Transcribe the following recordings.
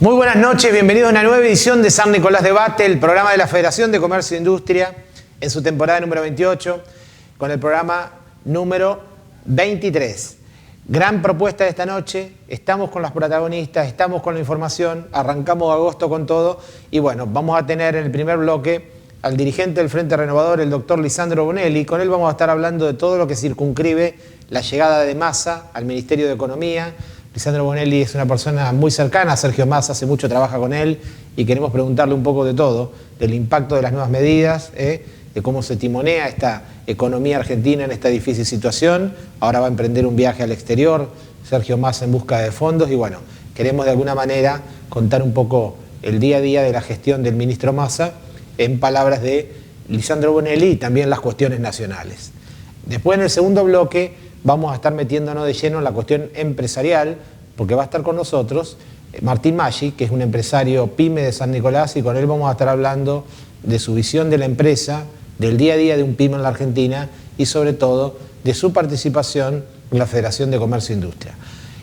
Muy buenas noches, bienvenidos a una nueva edición de San Nicolás Debate, el programa de la Federación de Comercio e Industria, en su temporada número 28, con el programa número 23. Gran propuesta de esta noche, estamos con las protagonistas, estamos con la información, arrancamos agosto con todo, y bueno, vamos a tener en el primer bloque al dirigente del Frente Renovador, el doctor Lisandro Bonelli. Con él vamos a estar hablando de todo lo que circunscribe la llegada de Massa al Ministerio de Economía. Lisandro Bonelli es una persona muy cercana a Sergio Massa, hace mucho trabaja con él y queremos preguntarle un poco de todo, del impacto de las nuevas medidas, de cómo se timonea esta economía argentina en esta difícil situación. Ahora va a emprender un viaje al exterior, Sergio Massa en busca de fondos y bueno, queremos de alguna manera contar un poco el día a día de la gestión del ministro Massa en palabras de Lisandro Bonelli y también las cuestiones nacionales. Después en el segundo bloque vamos a estar metiéndonos de lleno en la cuestión empresarial, porque va a estar con nosotros Martín Maggi, que es un empresario pyme de San Nicolás, y con él vamos a estar hablando de su visión de la empresa, del día a día de un pyme en la Argentina y sobre todo de su participación en la Federación de Comercio e Industria.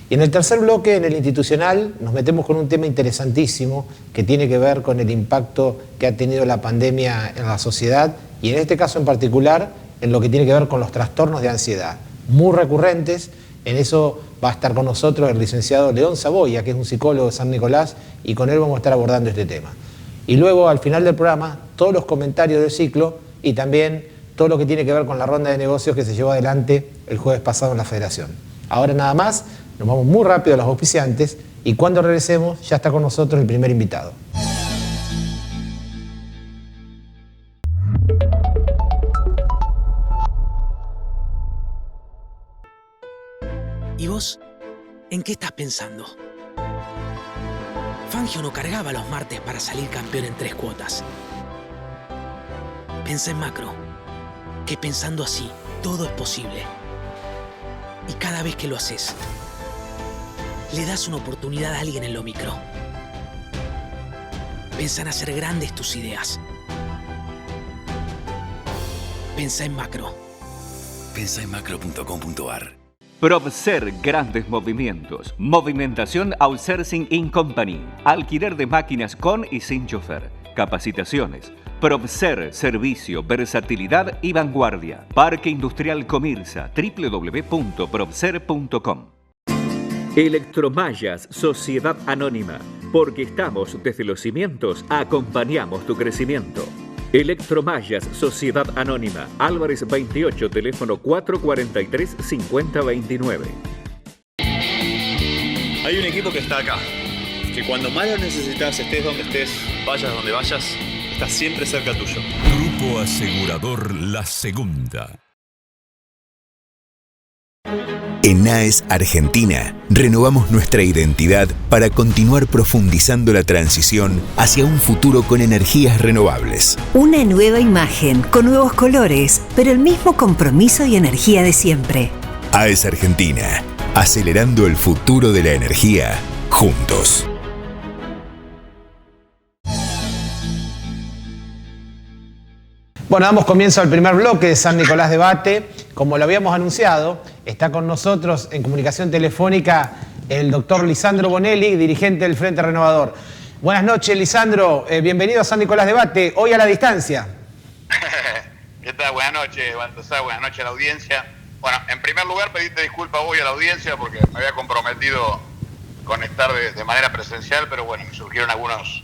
Y en el tercer bloque, en el institucional, nos metemos con un tema interesantísimo que tiene que ver con el impacto que ha tenido la pandemia en la sociedad y en este caso en particular en lo que tiene que ver con los trastornos de ansiedad, muy recurrentes. En eso va a estar con nosotros el licenciado León Saboya, que es un psicólogo de San Nicolás, y con él vamos a estar abordando este tema. Y luego, al final del programa, todos los comentarios del ciclo y también todo lo que tiene que ver con la ronda de negocios que se llevó adelante el jueves pasado en la Federación. Ahora nada más, nos vamos muy rápido a los auspiciantes y cuando regresemos ya está con nosotros el primer invitado. ¿Y vos? ¿En qué estás pensando? Fangio no cargaba los martes para salir campeón en 3 cuotas. Pensá en macro, que pensando así, todo es posible. Y cada vez que lo haces, le das una oportunidad a alguien en lo micro. Pensá en hacer grandes tus ideas. Pensá en macro. Pensá en macro.com.ar. Probser Grandes Movimientos. Movimentación Outsourcing in Company. Alquiler de máquinas con y sin chofer. Capacitaciones. Probser, servicio, versatilidad y vanguardia. Parque Industrial Comirsa. www.probser.com. Electromallas, Sociedad Anónima. Porque estamos desde los cimientos, acompañamos tu crecimiento. Electromallas, Sociedad Anónima, Álvarez 28, teléfono 443-5029. Hay un equipo que está acá, que cuando más lo necesitas, estés donde estés, vayas donde vayas, está siempre cerca tuyo. Grupo Asegurador La Segunda. En AES Argentina, renovamos nuestra identidad para continuar profundizando la transición hacia un futuro con energías renovables. Una nueva imagen, con nuevos colores, pero el mismo compromiso y energía de siempre. AES Argentina, acelerando el futuro de la energía, juntos. Bueno, damos comienzo al primer bloque de San Nicolás Debate. Como lo habíamos anunciado, está con nosotros en comunicación telefónica el doctor Lisandro Bonelli, dirigente del Frente Renovador. Buenas noches, Lisandro. Bienvenido a San Nicolás Debate, hoy a la distancia. ¿Qué tal? Buenas noches, Baltasar. Buenas noches a la audiencia. Bueno, en primer lugar, pedirte disculpas hoy a la audiencia porque me había comprometido conectar de manera presencial, pero bueno, me surgieron algunos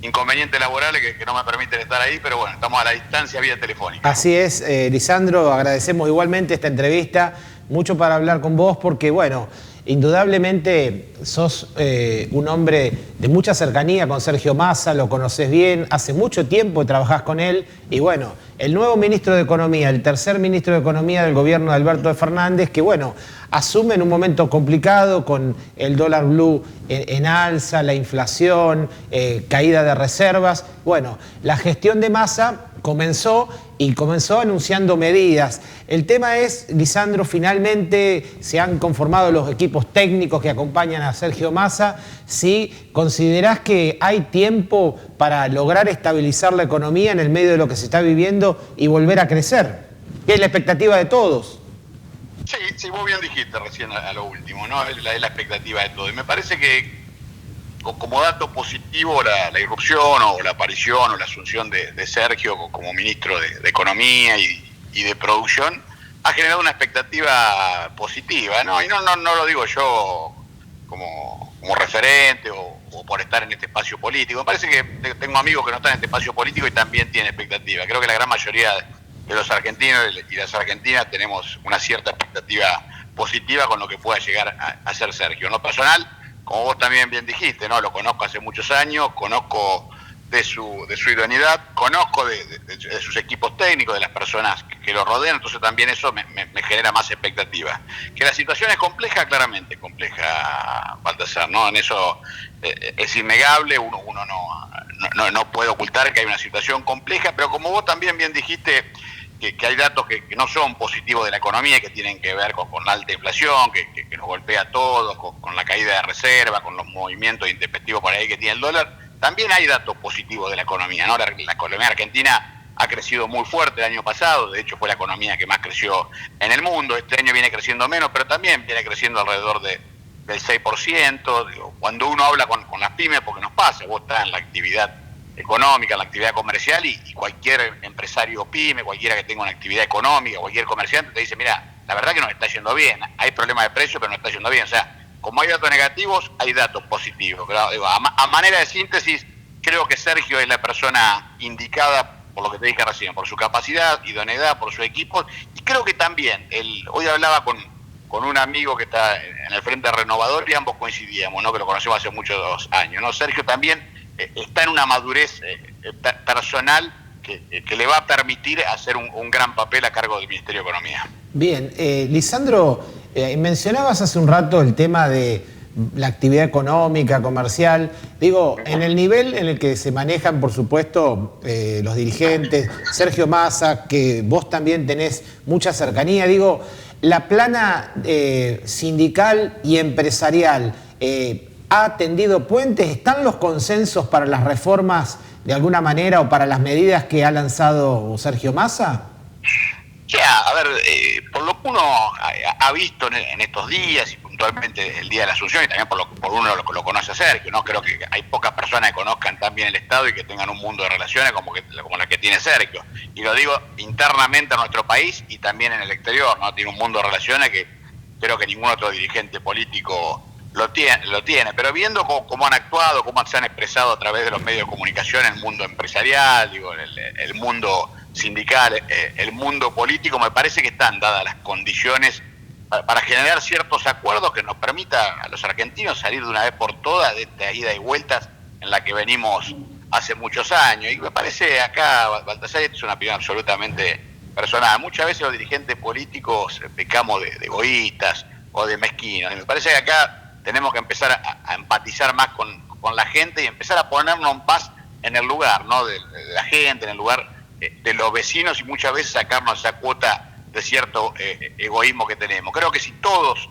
inconvenientes laborales que no me permiten estar ahí, pero bueno, estamos a la distancia vía telefónica. Así es, Lisandro, agradecemos igualmente esta entrevista, mucho para hablar con vos porque, bueno, indudablemente sos un hombre de mucha cercanía con Sergio Massa, lo conocés bien, hace mucho tiempo trabajás con él y bueno, el nuevo ministro de Economía, el tercer ministro de Economía del gobierno de Alberto Fernández, que bueno, asume en un momento complicado con el dólar blue en alza, la inflación, caída de reservas. Bueno, la gestión de Massa comenzó anunciando medidas. El tema es, Lisandro, finalmente se han conformado los equipos técnicos que acompañan a Sergio Massa. ¿Sí considerás que hay tiempo para lograr estabilizar la economía en el medio de lo que se está viviendo y volver a crecer? ¿Qué es la expectativa de todos? Sí, vos bien dijiste recién a lo último, ¿no? Es la expectativa de todo. Y me parece que como dato positivo la irrupción o la aparición o la asunción de Sergio como ministro de Economía y de Producción ha generado una expectativa positiva, ¿no? Y no lo digo yo como referente o por estar en este espacio político. Me parece que tengo amigos que no están en este espacio político y también tienen expectativa. Creo que la gran mayoría de los argentinos y las argentinas tenemos una cierta expectativa positiva con lo que pueda llegar a ser Sergio. En lo personal, como vos también bien dijiste, ¿no? Lo conozco hace muchos años, conozco de su idoneidad, conozco de sus equipos técnicos, de las personas que lo rodean, entonces también eso me genera más expectativa. Que la situación es compleja, claramente compleja, Baltasar, ¿no? En eso es innegable, uno no puede ocultar que hay una situación compleja, pero como vos también bien dijiste, que hay datos que no son positivos de la economía, que tienen que ver con la alta inflación, que nos golpea a todos, con la caída de reserva, con los movimientos intempestivos por ahí que tiene el dólar. También hay datos positivos de la economía, ¿no? La economía argentina ha crecido muy fuerte el año pasado, de hecho fue la economía que más creció en el mundo. Este año viene creciendo menos, pero también viene creciendo alrededor del 6%. Digo, cuando uno habla con las pymes, porque nos pasa, vos estás en la actividad económica, en la actividad comercial y cualquier empresario pyme, cualquiera que tenga una actividad económica, cualquier comerciante te dice, mira, la verdad que nos está yendo bien, hay problemas de precio, pero nos está yendo bien. O sea, como hay datos negativos, hay datos positivos. Pero, digo, a manera de síntesis, creo que Sergio es la persona indicada, por lo que te dije recién, por su capacidad, idoneidad, por su equipo, y creo que también, hoy hablaba con un amigo que está en el Frente Renovador y ambos coincidíamos, ¿no? Que lo conocemos hace muchos años, ¿no? Sergio también está en una madurez personal que le va a permitir hacer un gran papel a cargo del Ministerio de Economía. Bien, Lisandro, mencionabas hace un rato el tema de la actividad económica, comercial. Digo, en el nivel en el que se manejan, por supuesto, los dirigentes, Sergio Massa, que vos también tenés mucha cercanía, digo, la plana sindical y empresarial ha tendido puentes. ¿Están los consensos para las reformas de alguna manera o para las medidas que ha lanzado Sergio Massa? Ya, a ver, por lo que uno ha visto en estos días y puntualmente el día de la Asunción, y también por uno lo conoce a Sergio, ¿no? Creo que hay pocas personas que conozcan tan bien el Estado y que tengan un mundo de relaciones como la que tiene Sergio. Y lo digo internamente a nuestro país y también en el exterior, ¿no? Tiene un mundo de relaciones que creo que ningún otro dirigente político lo tiene. Pero viendo cómo han actuado, cómo se han expresado a través de los medios de comunicación, el mundo empresarial, digo, el mundo sindical, el mundo político, me parece que están dadas las condiciones para generar ciertos acuerdos que nos permita a los argentinos salir de una vez por todas de esta ida y vueltas en la que venimos hace muchos años. Y me parece acá, Baltasar, esto es una opinión absolutamente personal, muchas veces los dirigentes políticos pecamos de egoístas o de mezquinos, y me parece que acá tenemos que empezar a empatizar más con la gente y empezar a ponernos más en el lugar, ¿no? de la gente, en el lugar de los vecinos, y muchas veces sacarnos esa cuota de cierto egoísmo que tenemos. Creo que si todos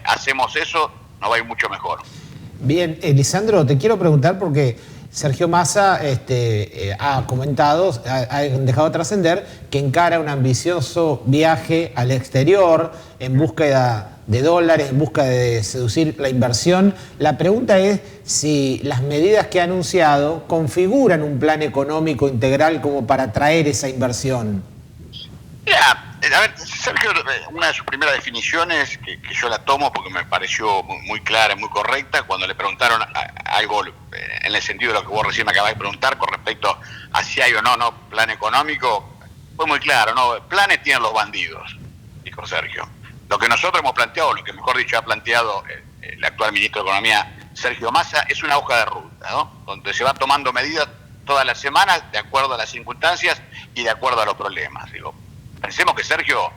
hacemos eso, nos va a ir mucho mejor. Bien, Lisandro, te quiero preguntar porque Sergio Massa ha comentado, ha dejado trascender que encara un ambicioso viaje al exterior en búsqueda de dólares, en busca de seducir la inversión. La pregunta es si las medidas que ha anunciado configuran un plan económico integral como para atraer esa inversión. Mira, a ver, Sergio, una de sus primeras definiciones, que yo la tomo porque me pareció muy clara y muy correcta, cuando le preguntaron algo en el sentido de lo que vos recién me acabás de preguntar con respecto a si hay o no plan económico, fue muy claro, ¿no? Planes tienen los bandidos, dijo Sergio. Lo que nosotros hemos planteado, lo que mejor dicho ha planteado el actual ministro de Economía, Sergio Massa, es una hoja de ruta, ¿no? Donde se va tomando medidas todas las semanas de acuerdo a las circunstancias y de acuerdo a los problemas. Digo, pensemos que Sergio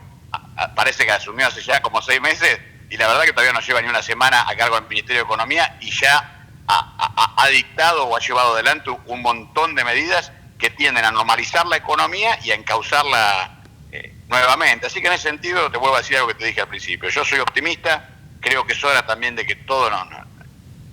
parece que asumió hace ya como 6 meses y la verdad que todavía no lleva ni una semana a cargo del Ministerio de Economía y ya ha dictado o ha llevado adelante un montón de medidas que tienden a normalizar la economía y a encauzarla nuevamente. Así que en ese sentido te vuelvo a decir algo que te dije al principio. Yo soy optimista, creo que es hora también de que todos nos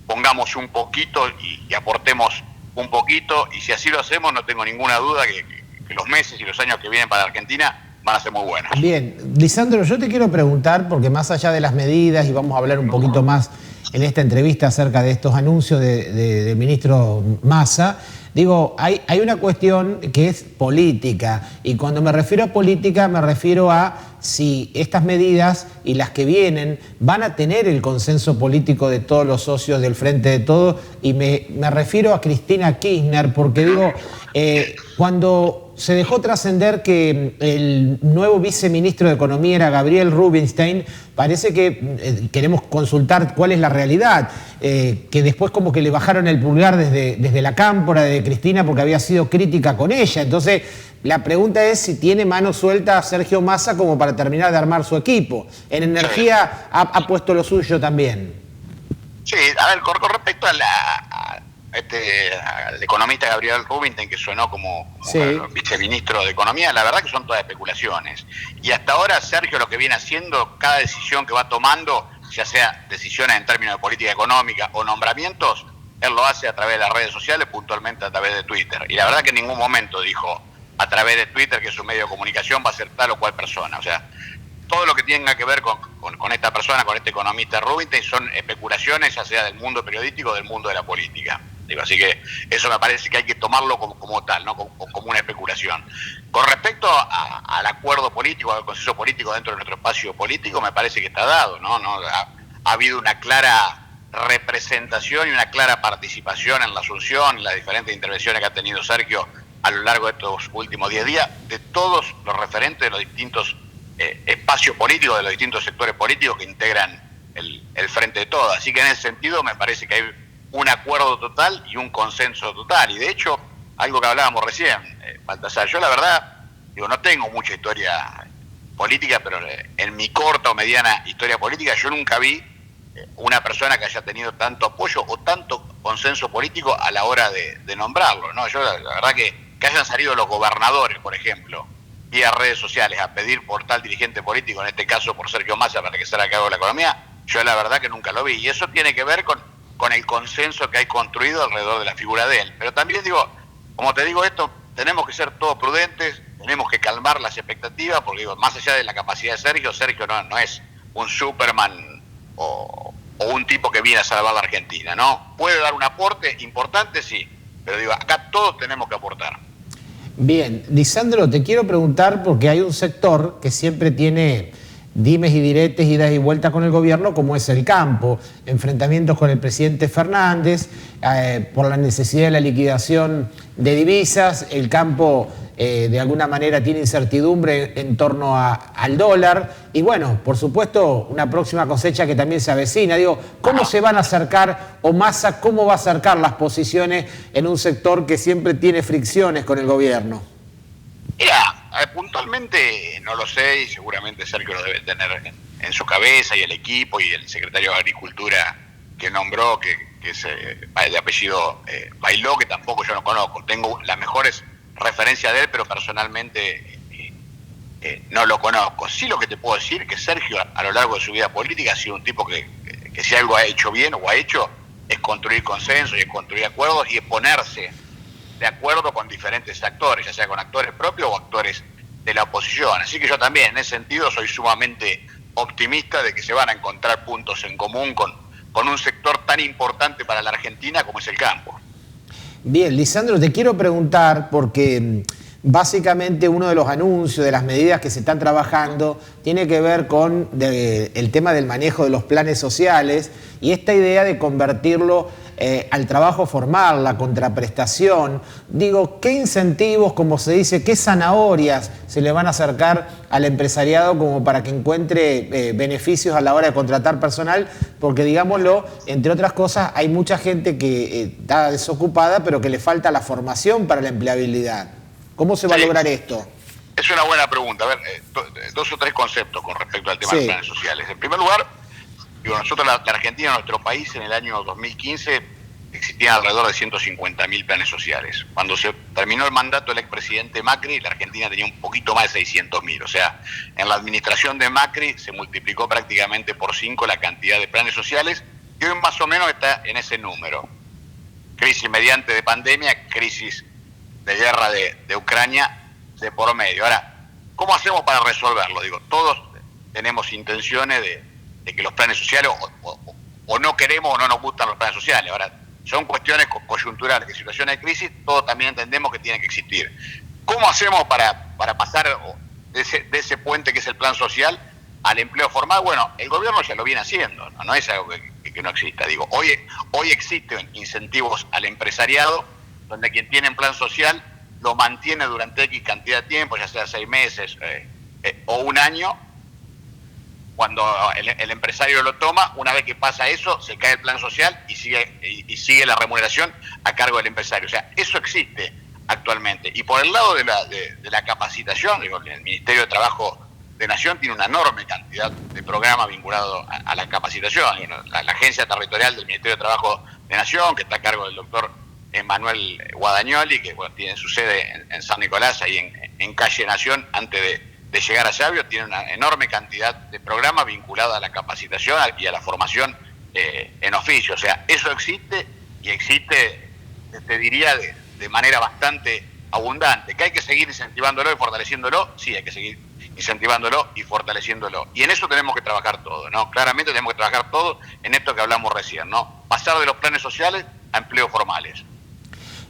pongamos un poquito y aportemos un poquito, y si así lo hacemos no tengo ninguna duda que los meses y los años que vienen para Argentina van a ser muy buenas. Bien, Lisandro, yo te quiero preguntar, porque más allá de las medidas, y vamos a hablar un poquito más en esta entrevista acerca de estos anuncios del ministro Massa, digo, hay una cuestión que es política, y cuando me refiero a política me refiero a si estas medidas y las que vienen van a tener el consenso político de todos los socios del Frente de Todos, y me refiero a Cristina Kirchner, porque digo, cuando se dejó trascender que el nuevo viceministro de Economía era Gabriel Rubinstein, parece que queremos consultar cuál es la realidad, que después como que le bajaron el pulgar desde la cámpora de Cristina porque había sido crítica con ella. Entonces, la pregunta es si tiene mano suelta Sergio Massa como para terminar de armar su equipo. En energía ha puesto lo suyo también. Sí, a ver, con respecto al economista Gabriel Rubinstein, que sonó como viceministro de Economía, la verdad que son todas especulaciones. Y hasta ahora Sergio lo que viene haciendo, cada decisión que va tomando, ya sea decisiones en términos de política económica o nombramientos, él lo hace a través de las redes sociales, puntualmente a través de Twitter. Y la verdad que en ningún momento dijo a través de Twitter que su medio de comunicación va a ser tal o cual persona. O sea, todo lo que tenga que ver con esta persona, con este economista Rubinstein, son especulaciones, ya sea del mundo periodístico o del mundo de la política. Así que eso me parece que hay que tomarlo como tal, ¿no? Como una especulación. Con respecto al acuerdo político, al consenso político dentro de nuestro espacio político, me parece que está dado, ¿no? Ha habido una clara representación y una clara participación en la asunción, en las diferentes intervenciones que ha tenido Sergio a lo largo de estos últimos 10 días, de todos los referentes de los distintos espacios políticos, de los distintos sectores políticos que integran el Frente de Todos. Así que en ese sentido me parece que hay un acuerdo total y un consenso total. Y de hecho, algo que hablábamos recién, Baltasar, yo la verdad, no tengo mucha historia política, pero en mi corta o mediana historia política yo nunca vi una persona que haya tenido tanto apoyo o tanto consenso político a la hora de nombrarlo, ¿no? Yo la verdad que hayan salido los gobernadores, por ejemplo, vía redes sociales a pedir por tal dirigente político, en este caso por Sergio Massa, para que se haga cargo de la economía, yo la verdad que nunca lo vi. Y eso tiene que ver con el consenso que hay construido alrededor de la figura de él. Pero también digo, como te digo esto, tenemos que ser todos prudentes, tenemos que calmar las expectativas, porque digo, más allá de la capacidad de Sergio no es un Superman o un tipo que viene a salvar la Argentina, ¿no? Puede dar un aporte importante, sí, pero digo, acá todos tenemos que aportar. Bien, Lisandro, te quiero preguntar, porque hay un sector que siempre tiene dimes y diretes, idas y vueltas con el gobierno, como es el campo, enfrentamientos con el presidente Fernández, por la necesidad de la liquidación de divisas. El campo de alguna manera tiene incertidumbre en torno al dólar, y bueno, por supuesto, una próxima cosecha que también se avecina. Digo, ¿cómo se van a acercar, o Massa, cómo va a acercar las posiciones en un sector que siempre tiene fricciones con el gobierno? Mira, puntualmente no lo sé, y seguramente Sergio lo debe tener en su cabeza, y el equipo y el secretario de Agricultura que nombró, que es de apellido Bailó, que tampoco yo no conozco. Tengo las mejores referencias de él, pero personalmente no lo conozco. Sí, lo que te puedo decir que Sergio a lo largo de su vida política ha sido un tipo que si algo ha hecho bien o ha hecho es construir consensos y es construir acuerdos y es ponerse de acuerdo con diferentes actores, ya sea con actores propios o actores de la oposición. Así que yo también, en ese sentido, soy sumamente optimista de que se van a encontrar puntos en común con un sector tan importante para la Argentina como es el campo. Bien, Lisandro, te quiero preguntar, porque básicamente uno de los anuncios, de las medidas que se están trabajando, tiene que ver con el tema del manejo de los planes sociales y esta idea de convertirlo al trabajo formal, la contraprestación. Digo, ¿qué incentivos, como se dice, qué zanahorias se le van a acercar al empresariado como para que encuentre beneficios a la hora de contratar personal? Porque, digámoslo, entre otras cosas, hay mucha gente que está desocupada, pero que le falta la formación para la empleabilidad. ¿Cómo se va a lograr esto? Es una buena pregunta. A ver, dos o tres conceptos con respecto al tema de los planes sociales. En primer lugar, digo, nosotros, la Argentina, nuestro país, en el año 2015 existían alrededor de 150.000 planes sociales. Cuando se terminó el mandato del expresidente Macri, la Argentina tenía un poquito más de 600.000. O sea, en la administración de Macri se multiplicó prácticamente por 5 la cantidad de planes sociales, y hoy más o menos está en ese número. Crisis mediante de pandemia, crisis de guerra de Ucrania de por medio. Ahora, ¿Cómo hacemos para resolverlo? Digo, todos tenemos intenciones de que los planes sociales o no queremos o no nos gustan los planes sociales. Ahora, son cuestiones coyunturales, que en situaciones de crisis todos también entendemos que tienen que existir. ¿Cómo hacemos para pasar de ese puente que es el plan social al empleo formal? Bueno, el gobierno ya lo viene haciendo, no es algo que no exista. Digo, hoy existen incentivos al empresariado, donde quien tiene un plan social lo mantiene durante X cantidad de tiempo, ya sea 6 meses o un año. Cuando el empresario lo toma, una vez que pasa eso, se cae el plan social y sigue la remuneración a cargo del empresario. O sea, eso existe actualmente. Y por el lado de la capacitación, digo, el Ministerio de Trabajo de Nación tiene una enorme cantidad de programas vinculados a la capacitación. La Agencia Territorial del Ministerio de Trabajo de Nación, que está a cargo del doctor Emanuel Guadagnoli, que bueno, tiene su sede en San Nicolás, ahí en Calle Nación, antes de llegar a Sabio, tiene una enorme cantidad de programas vinculados a la capacitación y a la formación en oficio. O sea, eso existe y existe, te diría, de manera bastante abundante. ¿Que hay que seguir incentivándolo y fortaleciéndolo? Sí, hay que seguir incentivándolo y fortaleciéndolo. Y en eso tenemos que trabajar todo, ¿no? Claramente tenemos que trabajar todo en esto que hablamos recién, ¿no? Pasar de los planes sociales a empleos formales.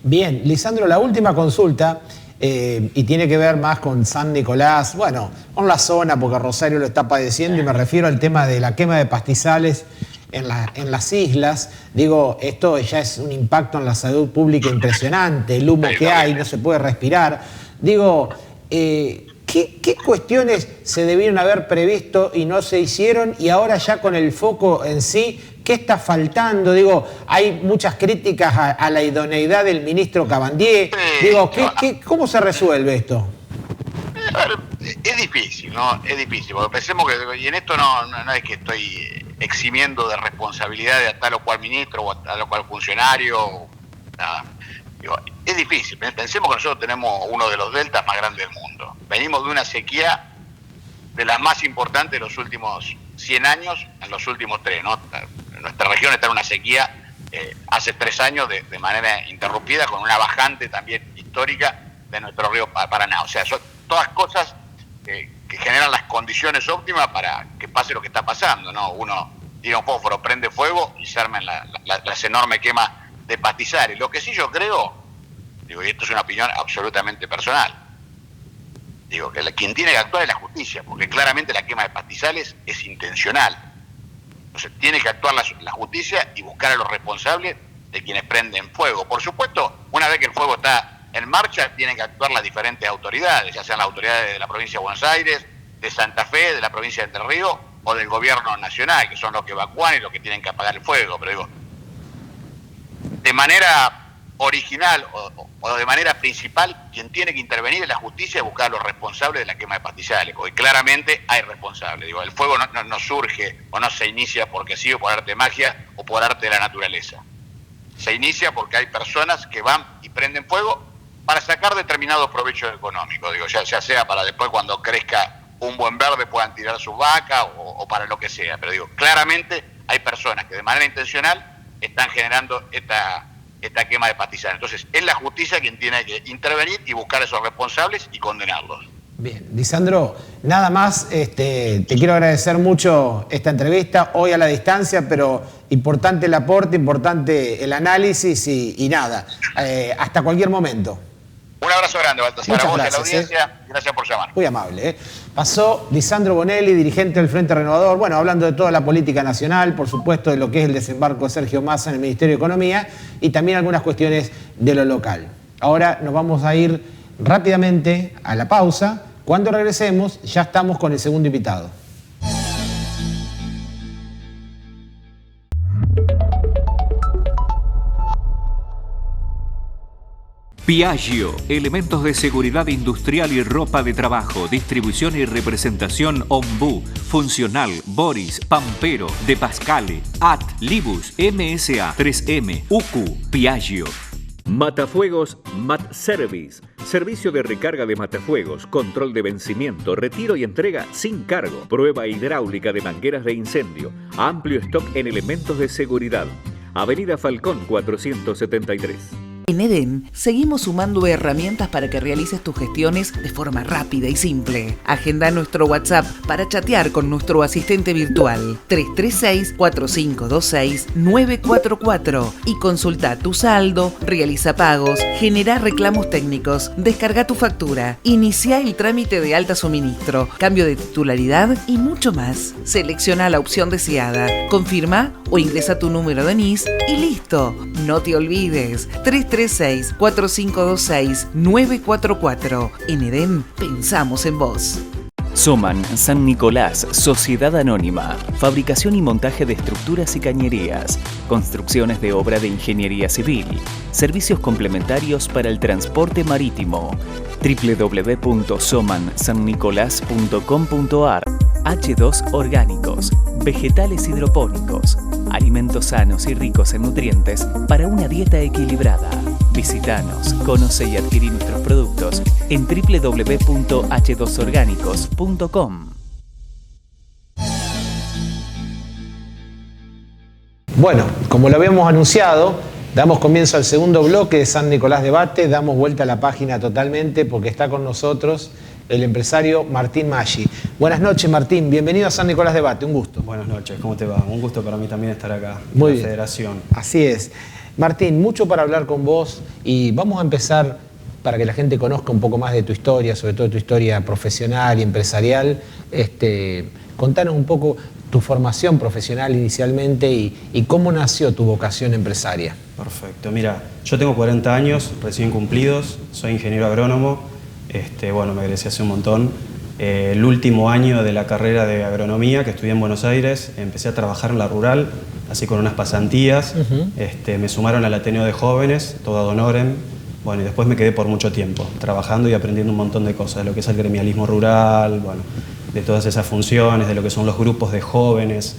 Bien, Lisandro, la última consulta, y tiene que ver más con San Nicolás, bueno, con la zona, porque Rosario lo está padeciendo, y me refiero al tema de la quema de pastizales en las islas. Digo, esto ya es un impacto en la salud pública impresionante, el humo que hay, no se puede respirar. Digo, ¿qué cuestiones se debieron haber previsto y no se hicieron? Y ahora ya con el foco en sí, ¿qué está faltando? Digo, hay muchas críticas a la idoneidad del ministro Cabandier. Digo, ¿cómo se resuelve esto? Es difícil, ¿no? Es difícil, porque pensemos que, y en esto no es que estoy eximiendo de responsabilidad a tal o cual ministro o a tal o cual funcionario, nada. Digo, es difícil. Pensemos que nosotros tenemos uno de los deltas más grandes del mundo. Venimos de una sequía de las más importantes de los últimos 100 años, en los últimos 3, ¿no? Nuestra región está en una sequía hace 3 años de manera interrumpida, con una bajante también histórica de nuestro río Paraná. O sea, son todas cosas que generan las condiciones óptimas para que pase lo que está pasando, ¿no? Uno tira un fósforo, prende fuego y se arman las enormes quemas de pastizales. Lo que sí yo creo, digo, y esto es una opinión absolutamente personal, digo, que quien tiene que actuar es la justicia, porque claramente la quema de pastizales es intencional. Entonces tiene que actuar la justicia y buscar a los responsables de quienes prenden fuego. Por supuesto, una vez que el fuego está en marcha, tienen que actuar las diferentes autoridades, ya sean las autoridades de la provincia de Buenos Aires, de Santa Fe, de la provincia de Entre Ríos o del gobierno nacional, que son los que evacúan y los que tienen que apagar el fuego. Pero digo, de manera original o de manera principal, quien tiene que intervenir es la justicia y buscar a los responsables de la quema de pastizales, porque claramente hay responsables. Digo, el fuego no surge o no se inicia porque sí, o por arte de magia o por arte de la naturaleza. Se inicia porque hay personas que van y prenden fuego para sacar determinados provechos económicos, digo, ya sea para después, cuando crezca un buen verde, puedan tirar sus vacas o para lo que sea. Pero digo, claramente hay personas que de manera intencional están generando esta quema de pastizales. Entonces, es la justicia quien tiene que intervenir y buscar a esos responsables y condenarlos. Bien, Lisandro, nada más, te quiero agradecer mucho esta entrevista, hoy a la distancia, pero importante el aporte, importante el análisis y nada, hasta cualquier momento. Un abrazo grande, Baltasar, a vos y a la audiencia, gracias por llamar. Muy amable. Pasó Lisandro Bonelli, dirigente del Frente Renovador, bueno, hablando de toda la política nacional, por supuesto de lo que es el desembarco de Sergio Massa en el Ministerio de Economía y también algunas cuestiones de lo local. Ahora nos vamos a ir rápidamente a la pausa. Cuando regresemos ya estamos con el segundo invitado. Piaggio, elementos de seguridad industrial y ropa de trabajo, distribución y representación Ombú, Funcional, Boris, Pampero, De Pascale, AT, Libus, MSA, 3M, UQ, Piaggio. Matafuegos Mat Service, servicio de recarga de matafuegos, control de vencimiento, retiro y entrega sin cargo, prueba hidráulica de mangueras de incendio, amplio stock en elementos de seguridad. Avenida Falcón 473. En Edén, seguimos sumando herramientas para que realices tus gestiones de forma rápida y simple. Agenda nuestro WhatsApp para chatear con nuestro asistente virtual 336-4526-944 y consulta tu saldo, realiza pagos, genera reclamos técnicos, descarga tu factura, inicia el trámite de alta suministro, cambio de titularidad y mucho más. Selecciona la opción deseada, confirma o ingresa tu número de NIS y listo. No te olvides, 336-4526-944. En Edén, pensamos en vos. Soman San Nicolás, Sociedad Anónima, fabricación y montaje de estructuras y cañerías, construcciones de obra de ingeniería civil, servicios complementarios para el transporte marítimo. www.somansannicolás.com.ar. H2 Orgánicos, vegetales hidropónicos, alimentos sanos y ricos en nutrientes para una dieta equilibrada. Visítanos, conoce y adquirí nuestros productos en www.h2orgánicos.com. Bueno, como lo habíamos anunciado, damos comienzo al segundo bloque de San Nicolás Debate, damos vuelta a la página totalmente porque está con nosotros el empresario Martín Maggi. Buenas noches, Martín, bienvenido a San Nicolás Debate, un gusto. Buenas noches, ¿cómo te va? Un gusto para mí también estar acá Muy en la bien. Federación. Así es. Martín, mucho para hablar con vos y vamos a empezar para que la gente conozca un poco más de tu historia, sobre todo tu historia profesional y empresarial. Contanos un poco tu formación profesional inicialmente y cómo nació tu vocación empresaria. Perfecto, mira, yo tengo 40 años recién cumplidos, soy ingeniero agrónomo, bueno, me egresé hace un montón. El último año de la carrera de agronomía que estudié en Buenos Aires, empecé a trabajar en la rural, así con unas pasantías. Me sumaron al Ateneo de Jóvenes, todo ad honorem. Bueno, y después me quedé por mucho tiempo, trabajando y aprendiendo un montón de cosas, de lo que es el gremialismo rural, bueno, de todas esas funciones, de lo que son los grupos de jóvenes,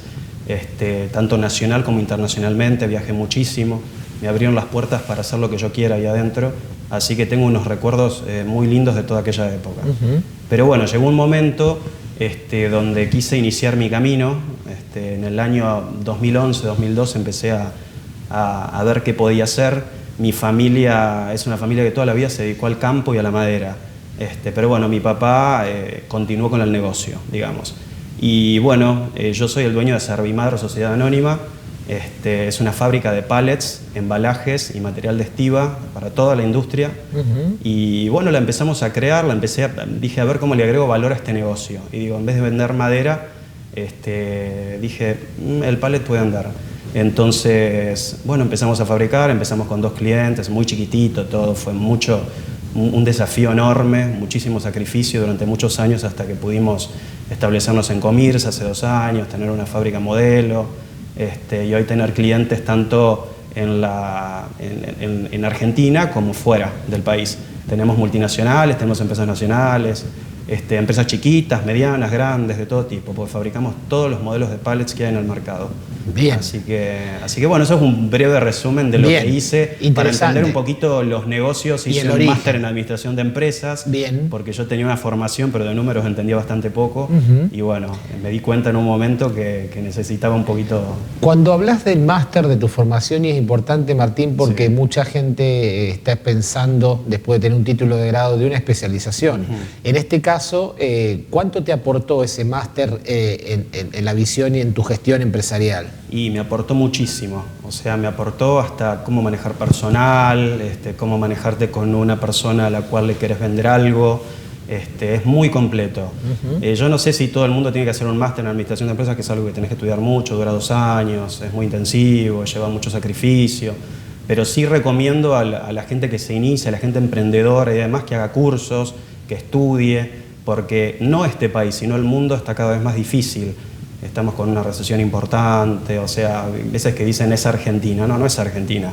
tanto nacional como internacionalmente, viajé muchísimo, me abrieron las puertas para hacer lo que yo quiera ahí adentro, así que tengo unos recuerdos muy lindos de toda aquella época. Pero bueno, llegó un momento donde quise iniciar mi camino, en el año 2011-2012 empecé a ver qué podía hacer. Mi familia es una familia que toda la vida se dedicó al campo y a la madera, pero bueno, mi papá continuó con el negocio, digamos. Y bueno, yo soy el dueño de Servimadro Sociedad Anónima, es una fábrica de pallets, embalajes y material de estiba para toda la industria. Y bueno, la empezamos a crear, dije a ver cómo le agrego valor a este negocio. Y digo, en vez de vender madera, dije, el pallet puede andar. Entonces, bueno, empezamos a fabricar, empezamos con 2 clientes, muy chiquitito, todo fue un desafío enorme, muchísimo sacrificio durante muchos años hasta que pudimos establecernos en Comirsa hace 2 años, tener una fábrica modelo, y hoy tener clientes tanto en Argentina como fuera del país. Tenemos multinacionales, tenemos empresas nacionales, empresas chiquitas, medianas, grandes, de todo tipo, porque fabricamos todos los modelos de pallets que hay en el mercado. Bien. Así que bueno, eso es un breve resumen de lo que hice para entender un poquito los negocios. Hice un máster en administración de empresas. Bien. Porque yo tenía una formación, pero de números entendía bastante poco. Y bueno, me di cuenta en un momento que necesitaba un poquito. Cuando hablas del máster, de tu formación, y es importante, Martín, porque mucha gente está pensando, después de tener un título de grado, de una especialización. En este caso, ¿cuánto te aportó ese máster en la visión y en tu gestión empresarial? Y me aportó muchísimo, o sea, me aportó hasta cómo manejar personal, cómo manejarte con una persona a la cual le querés vender algo, es muy completo. Yo no sé si todo el mundo tiene que hacer un máster en administración de empresas, que es algo que tenés que estudiar mucho, dura 2 años, es muy intensivo, lleva mucho sacrificio, pero sí recomiendo a la gente que se inicia, a la gente emprendedora y además que haga cursos, que estudie, porque no este país, sino el mundo está cada vez más difícil. Estamos con una recesión importante, o sea, veces que dicen es Argentina, no es Argentina,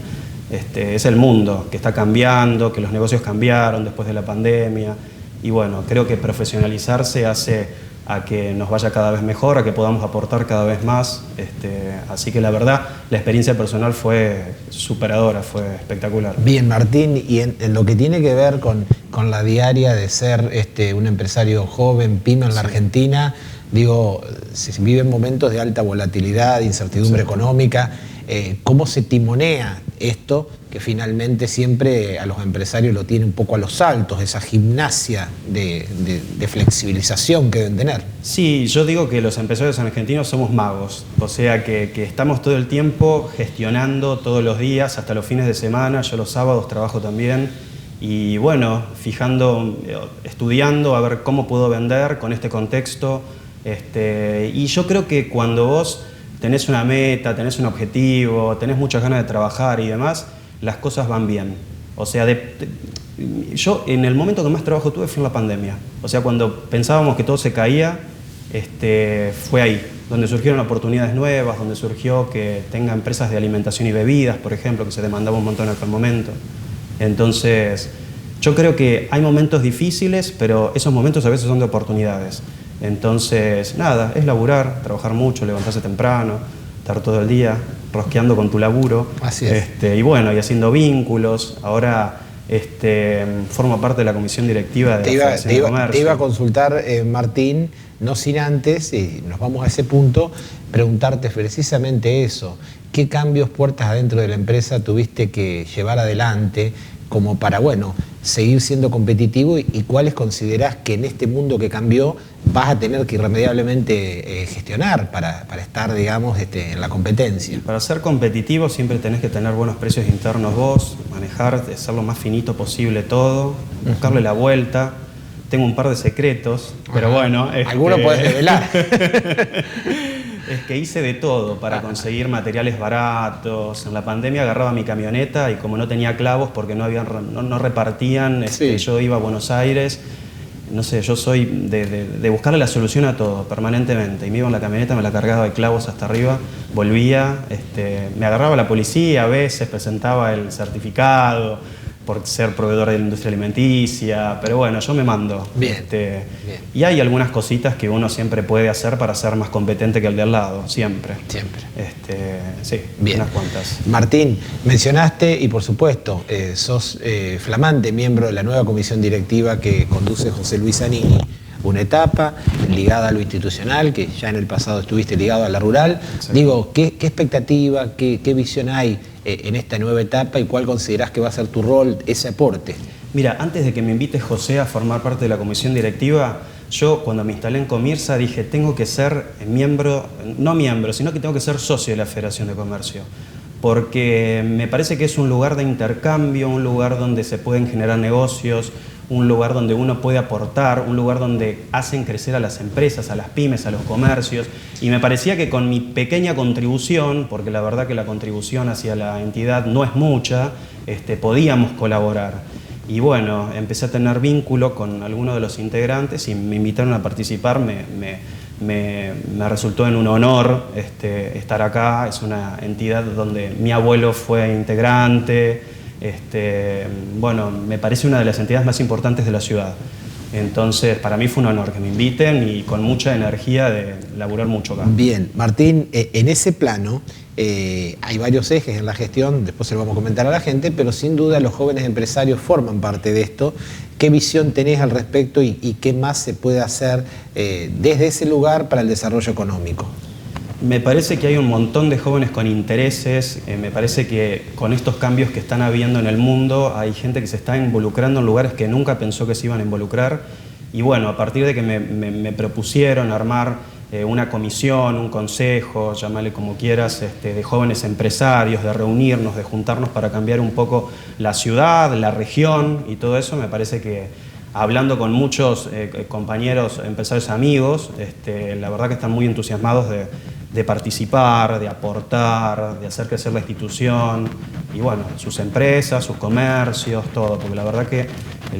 es el mundo que está cambiando, que los negocios cambiaron después de la pandemia, y bueno, creo que profesionalizarse hace a que nos vaya cada vez mejor, a que podamos aportar cada vez más, así que la verdad, la experiencia personal fue superadora, fue espectacular. Bien, Martín, y en lo que tiene que ver con la diaria de ser un empresario joven, pyme en la Argentina, Digo, se viven momentos de alta volatilidad, incertidumbre económica. ¿Cómo se timonea esto que finalmente siempre a los empresarios lo tiene un poco a los saltos, esa gimnasia de flexibilización que deben tener? Sí, yo digo que los empresarios argentinos somos magos, o sea que estamos todo el tiempo gestionando todos los días, hasta los fines de semana. Yo los sábados trabajo también y bueno, estudiando a ver cómo puedo vender con este contexto. Y yo creo que cuando vos tenés una meta, tenés un objetivo, tenés muchas ganas de trabajar y demás, las cosas van bien. O sea, yo en el momento que más trabajo tuve fue en la pandemia. O sea, cuando pensábamos que todo se caía, fue ahí, donde surgieron oportunidades nuevas, donde surgió que tenga empresas de alimentación y bebidas, por ejemplo, que se demandaba un montón en aquel momento. Entonces, yo creo que hay momentos difíciles, pero esos momentos a veces son de oportunidades. Entonces, nada, es laburar, trabajar mucho, levantarse temprano, estar todo el día rosqueando con tu laburo. Así es. Y bueno, y haciendo vínculos. Ahora formo parte de la comisión directiva de la Federación de Comercio. Te iba a consultar, Martín, no sin antes, y nos vamos a ese punto, preguntarte precisamente eso. ¿Qué cambios puertas adentro de la empresa tuviste que llevar adelante como para, bueno, seguir siendo competitivo y cuáles considerás que en este mundo que cambió vas a tener que irremediablemente gestionar para estar, digamos, en la competencia? Para ser competitivo siempre tenés que tener buenos precios internos vos, manejar, ser lo más finito posible todo, buscarle la vuelta. Tengo un par de secretos, pero bueno... ¿Alguno podés revelar? Es que hice de todo para conseguir materiales baratos. En la pandemia agarraba mi camioneta y como no tenía clavos porque no repartían, yo iba a Buenos Aires. No sé, yo soy de buscarle la solución a todo permanentemente. Y me iba en la camioneta, me la cargaba de clavos hasta arriba, volvía, me agarraba la policía a veces, presentaba el certificado por ser proveedor de la industria alimenticia, pero bueno, yo me mando. Bien. Y hay algunas cositas que uno siempre puede hacer para ser más competente que el de al lado, siempre. Siempre. Sí, bien. Unas cuantas. Martín, mencionaste, y por supuesto, sos flamante miembro de la nueva comisión directiva que conduce José Luis Zanini, una etapa ligada a lo institucional, que ya en el pasado estuviste ligado a la rural. Sí. Digo, ¿qué expectativa, qué visión hay en esta nueva etapa y cuál considerás que va a ser tu rol, ese aporte? Mira, antes de que me invite José a formar parte de la comisión directiva, yo cuando me instalé en Comirsa dije, tengo que ser sino que tengo que ser socio de la Federación de Comercio, porque me parece que es un lugar de intercambio, un lugar donde se pueden generar negocios, un lugar donde uno puede aportar, un lugar donde hacen crecer a las empresas, a las pymes, a los comercios. Y me parecía que con mi pequeña contribución, porque la verdad que la contribución hacia la entidad no es mucha, podíamos colaborar. Y bueno, empecé a tener vínculo con algunos de los integrantes y me invitaron a participar. Me resultó en un honor estar acá. Es una entidad donde mi abuelo fue integrante. Bueno, me parece una de las entidades más importantes de la ciudad. Entonces, para mí fue un honor que me inviten y con mucha energía de laburar mucho acá. Bien, Martín, en ese plano hay varios ejes en la gestión, después se lo vamos a comentar a la gente, pero sin duda los jóvenes empresarios forman parte de esto. ¿Qué visión tenés al respecto y qué más se puede hacer desde ese lugar para el desarrollo económico? Me parece que hay un montón de jóvenes con intereses, me parece que con estos cambios que están habiendo en el mundo hay gente que se está involucrando en lugares que nunca pensó que se iban a involucrar y bueno, a partir de que me propusieron armar una comisión, un consejo, llámale como quieras, de jóvenes empresarios, de reunirnos, de juntarnos para cambiar un poco la ciudad, la región y todo eso, me parece que hablando con muchos compañeros, empresarios amigos, la verdad que están muy entusiasmados de participar, de aportar, de hacer crecer la institución y bueno, sus empresas, sus comercios, todo, porque la verdad que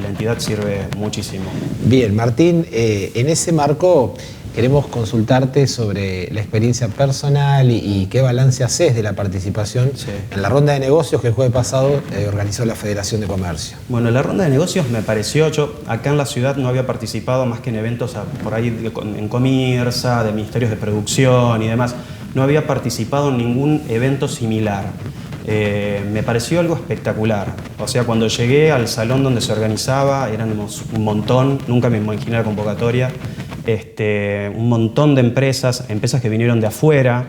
la entidad sirve muchísimo. Bien, Martín, en ese marco queremos consultarte sobre la experiencia personal y qué balance haces de la participación en la ronda de negocios que el jueves pasado organizó la Federación de Comercio. Bueno, la ronda de negocios me pareció, yo acá en la ciudad no había participado más que en eventos por ahí en Comirsa, de ministerios de producción y demás, no había participado en ningún evento similar. Me pareció algo espectacular, o sea, cuando llegué al salón donde se organizaba, éramos un montón, nunca me imaginé la convocatoria. un montón de empresas que vinieron de afuera.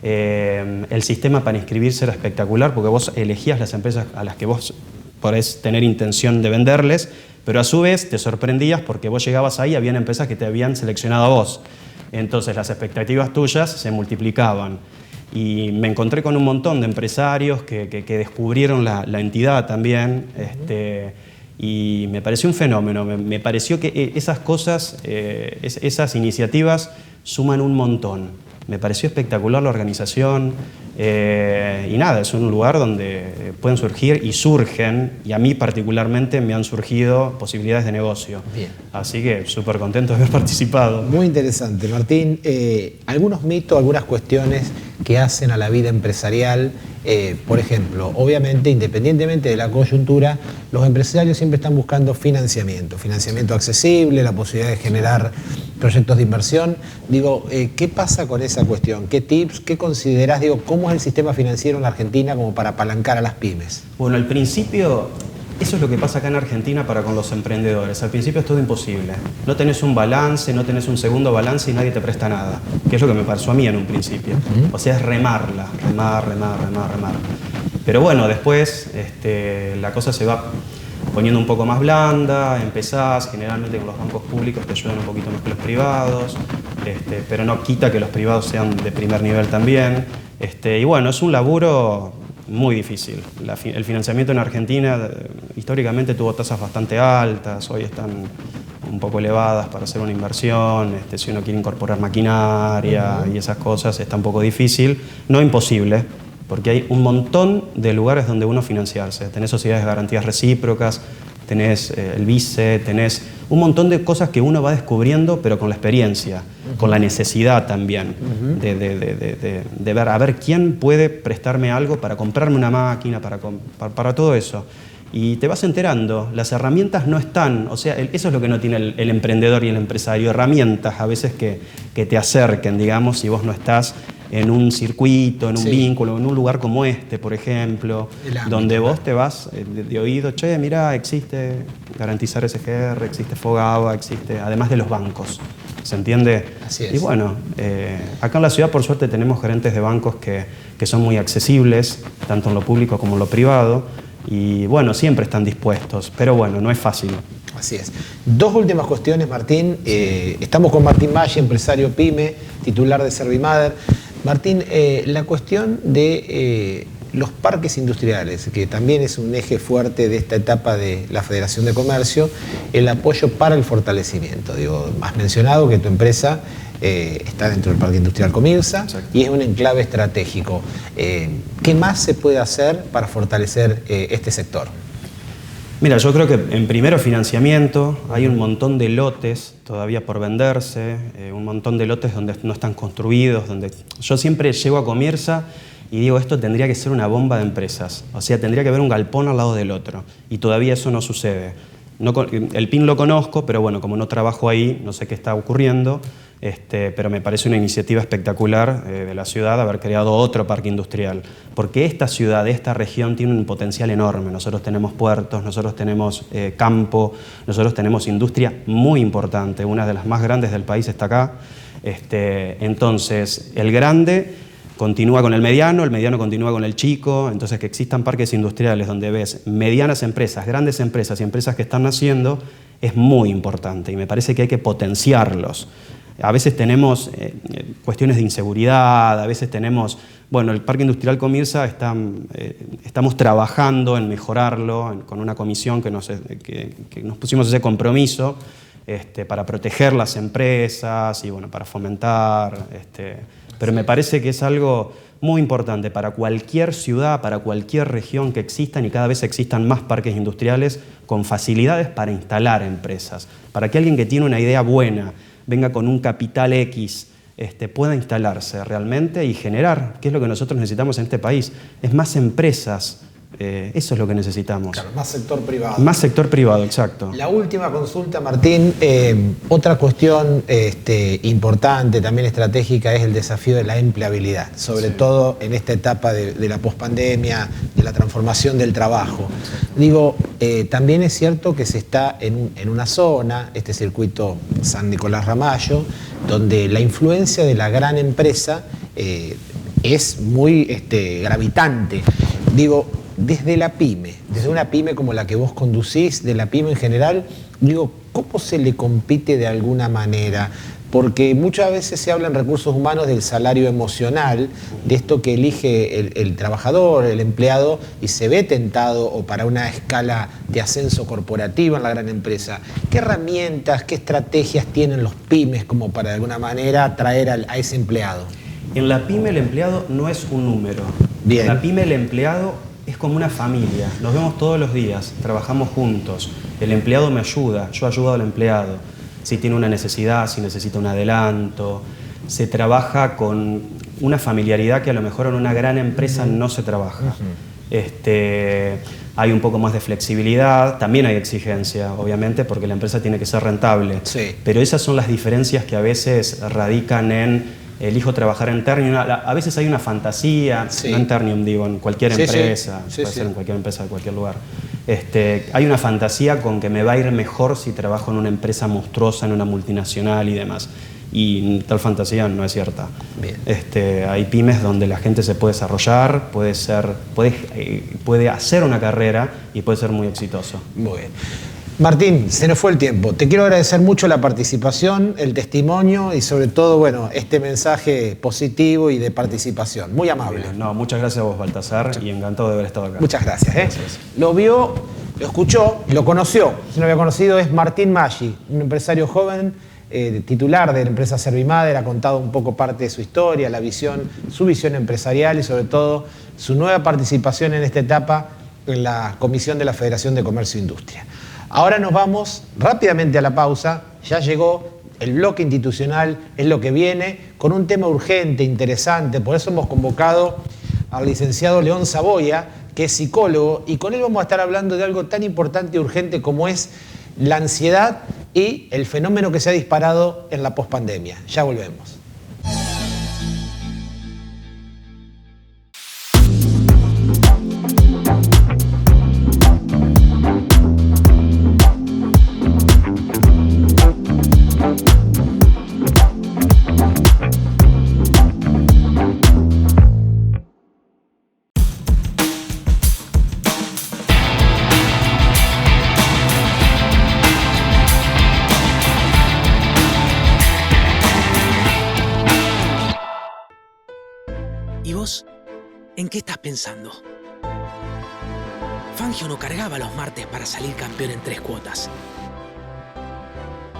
El sistema para inscribirse era espectacular porque vos elegías las empresas a las que vos podés tener intención de venderles, pero a su vez te sorprendías porque vos llegabas ahí y habían empresas que te habían seleccionado a vos. Entonces las expectativas tuyas se multiplicaban. Y me encontré con un montón de empresarios que descubrieron la entidad también. Y me pareció un fenómeno. Me pareció que esas cosas, esas iniciativas suman un montón. Me pareció espectacular la organización y nada, es un lugar donde pueden surgir y surgen, y a mí particularmente me han surgido posibilidades de negocio. Bien. Así que súper contento de haber participado. Muy interesante, Martín. Algunos mitos, algunas cuestiones que hacen a la vida empresarial. Por ejemplo, obviamente, independientemente de la coyuntura, los empresarios siempre están buscando financiamiento accesible, la posibilidad de generar proyectos de inversión. Digo, ¿qué pasa con esa cuestión? ¿Qué tips, qué considerás? Digo, ¿cómo es el sistema financiero en la Argentina como para apalancar a las pymes? Bueno, al principio, eso es lo que pasa acá en Argentina para con los emprendedores. Al principio es todo imposible. No tenés un balance, no tenés un segundo balance y nadie te presta nada. Que es lo que me pasó a mí en un principio. O sea, es remar. Pero bueno, después la cosa se va poniendo un poco más blanda, empezás, generalmente con los bancos públicos te ayudan un poquito más que los privados, pero no quita que los privados sean de primer nivel también. Y bueno, es un laburo muy difícil. El financiamiento en Argentina históricamente tuvo tasas bastante altas, hoy están un poco elevadas para hacer una inversión, si uno quiere incorporar maquinaria y esas cosas está un poco difícil, no imposible, porque hay un montón de lugares donde uno financiarse. Tenés sociedades de garantías recíprocas, tenés el vice, tenés un montón de cosas que uno va descubriendo, pero con la experiencia, con la necesidad también de ver, a ver quién puede prestarme algo para comprarme una máquina, para todo eso. Y te vas enterando, las herramientas no están, o sea, eso es lo que no tiene el emprendedor y el empresario, herramientas a veces que te acerquen, digamos, si vos no estás en un circuito, en un vínculo, en un lugar como por ejemplo, donde vos te vas de oído, che, mirá, existe Garantizar SGR, existe Fogaba, existe, además de los bancos, ¿se entiende? Así es. Y bueno, acá en la ciudad por suerte tenemos gerentes de bancos que son muy accesibles, tanto en lo público como en lo privado, y bueno, siempre están dispuestos, pero bueno, no es fácil. Así es. Dos últimas cuestiones, Martín. Estamos con Martín Valle, empresario PYME, titular de Servimader. Martín, la cuestión de los parques industriales, que también es un eje fuerte de esta etapa de la Federación de Comercio, el apoyo para el fortalecimiento. Digo, has mencionado que tu empresa está dentro del Parque Industrial Comirsa. Exacto. Y es un enclave estratégico. ¿Qué más se puede hacer para fortalecer este sector? Mira, yo creo que en primero financiamiento, hay un montón de lotes todavía por venderse, un montón de lotes donde no están construidos, donde yo siempre llego a Comirsa y digo, esto tendría que ser una bomba de empresas, o sea, tendría que haber un galpón al lado del otro, y todavía eso no sucede. El PIN lo conozco, pero bueno, como no trabajo ahí, no sé qué está ocurriendo, pero me parece una iniciativa espectacular de la ciudad haber creado otro parque industrial, porque esta ciudad, esta región tiene un potencial enorme. Nosotros tenemos puertos, nosotros tenemos campo, nosotros tenemos industria muy importante, una de las más grandes del país está acá. Entonces, el grande continúa con el mediano continúa con el chico, entonces que existan parques industriales donde ves medianas empresas, grandes empresas y empresas que están naciendo es muy importante y me parece que hay que potenciarlos. A veces tenemos cuestiones de inseguridad, a veces tenemos, bueno, el Parque Industrial Comirsa estamos trabajando en mejorarlo con una comisión que nos pusimos ese compromiso para proteger las empresas y bueno, para fomentar, pero me parece que es algo muy importante para cualquier ciudad, para cualquier región que existan y cada vez existan más parques industriales con facilidades para instalar empresas, para que alguien que tiene una idea buena venga con un capital X, pueda instalarse realmente y generar, que es lo que nosotros necesitamos en este país, es más empresas Eso es lo que necesitamos. Claro, más sector privado. Más sector privado, exacto. La última consulta, Martín. Otra cuestión importante, también estratégica, es el desafío de la empleabilidad, sobre todo en esta etapa de la pospandemia, de la transformación del trabajo. Digo, también es cierto que se está en una zona, este circuito San Nicolás Ramallo, donde la influencia de la gran empresa es muy gravitante. Digo, desde la pyme, desde una pyme como la que vos conducís, de la pyme en general, digo, ¿cómo se le compite de alguna manera? Porque muchas veces se habla en recursos humanos del salario emocional, de esto que elige el trabajador, el empleado, y se ve tentado o para una escala de ascenso corporativo en la gran empresa. ¿Qué herramientas, qué estrategias tienen los pymes como para de alguna manera atraer a ese empleado? En la pyme el empleado no es un número. Bien. En la pyme el empleado es como una familia, nos vemos todos los días, trabajamos juntos, el empleado me ayuda, yo ayudo al empleado, si tiene una necesidad, si necesita un adelanto, se trabaja con una familiaridad que a lo mejor en una gran empresa no se trabaja. Hay un poco más de flexibilidad, también hay exigencia, obviamente, porque la empresa tiene que ser rentable, sí. Pero esas son las diferencias que a veces radican en elijo trabajar en Ternium. A veces hay una fantasía, sí. No en Ternium, digo, en cualquier empresa, puede ser en cualquier empresa de cualquier lugar. Hay una fantasía con que me va a ir mejor si trabajo en una empresa monstruosa, en una multinacional y demás. Y tal fantasía no es cierta. Bien. Hay pymes donde la gente se puede desarrollar, puede hacer una carrera y puede ser muy exitoso. Muy bien. Martín, se nos fue el tiempo. Te quiero agradecer mucho la participación, el testimonio y sobre todo, bueno, este mensaje positivo y de participación. Muy amable. Bien, muchas gracias a vos, Baltasar, y encantado de haber estado acá. Muchas gracias. Gracias. Lo vio, lo escuchó, lo conoció. Si no lo había conocido, es Martín Maggi, un empresario joven, titular de la empresa Servimader. Ha contado un poco parte de su historia, su visión empresarial y sobre todo su nueva participación en esta etapa en la Comisión de la Federación de Comercio e Industria. Ahora nos vamos rápidamente a la pausa. Ya llegó el bloque institucional, es lo que viene, con un tema urgente, interesante. Por eso hemos convocado al licenciado León Saboya, que es psicólogo, y con él vamos a estar hablando de algo tan importante y urgente como es la ansiedad y el fenómeno que se ha disparado en la pospandemia. Ya volvemos. ¿En qué estás pensando? Fangio no cargaba los martes para salir campeón en 3 cuotas.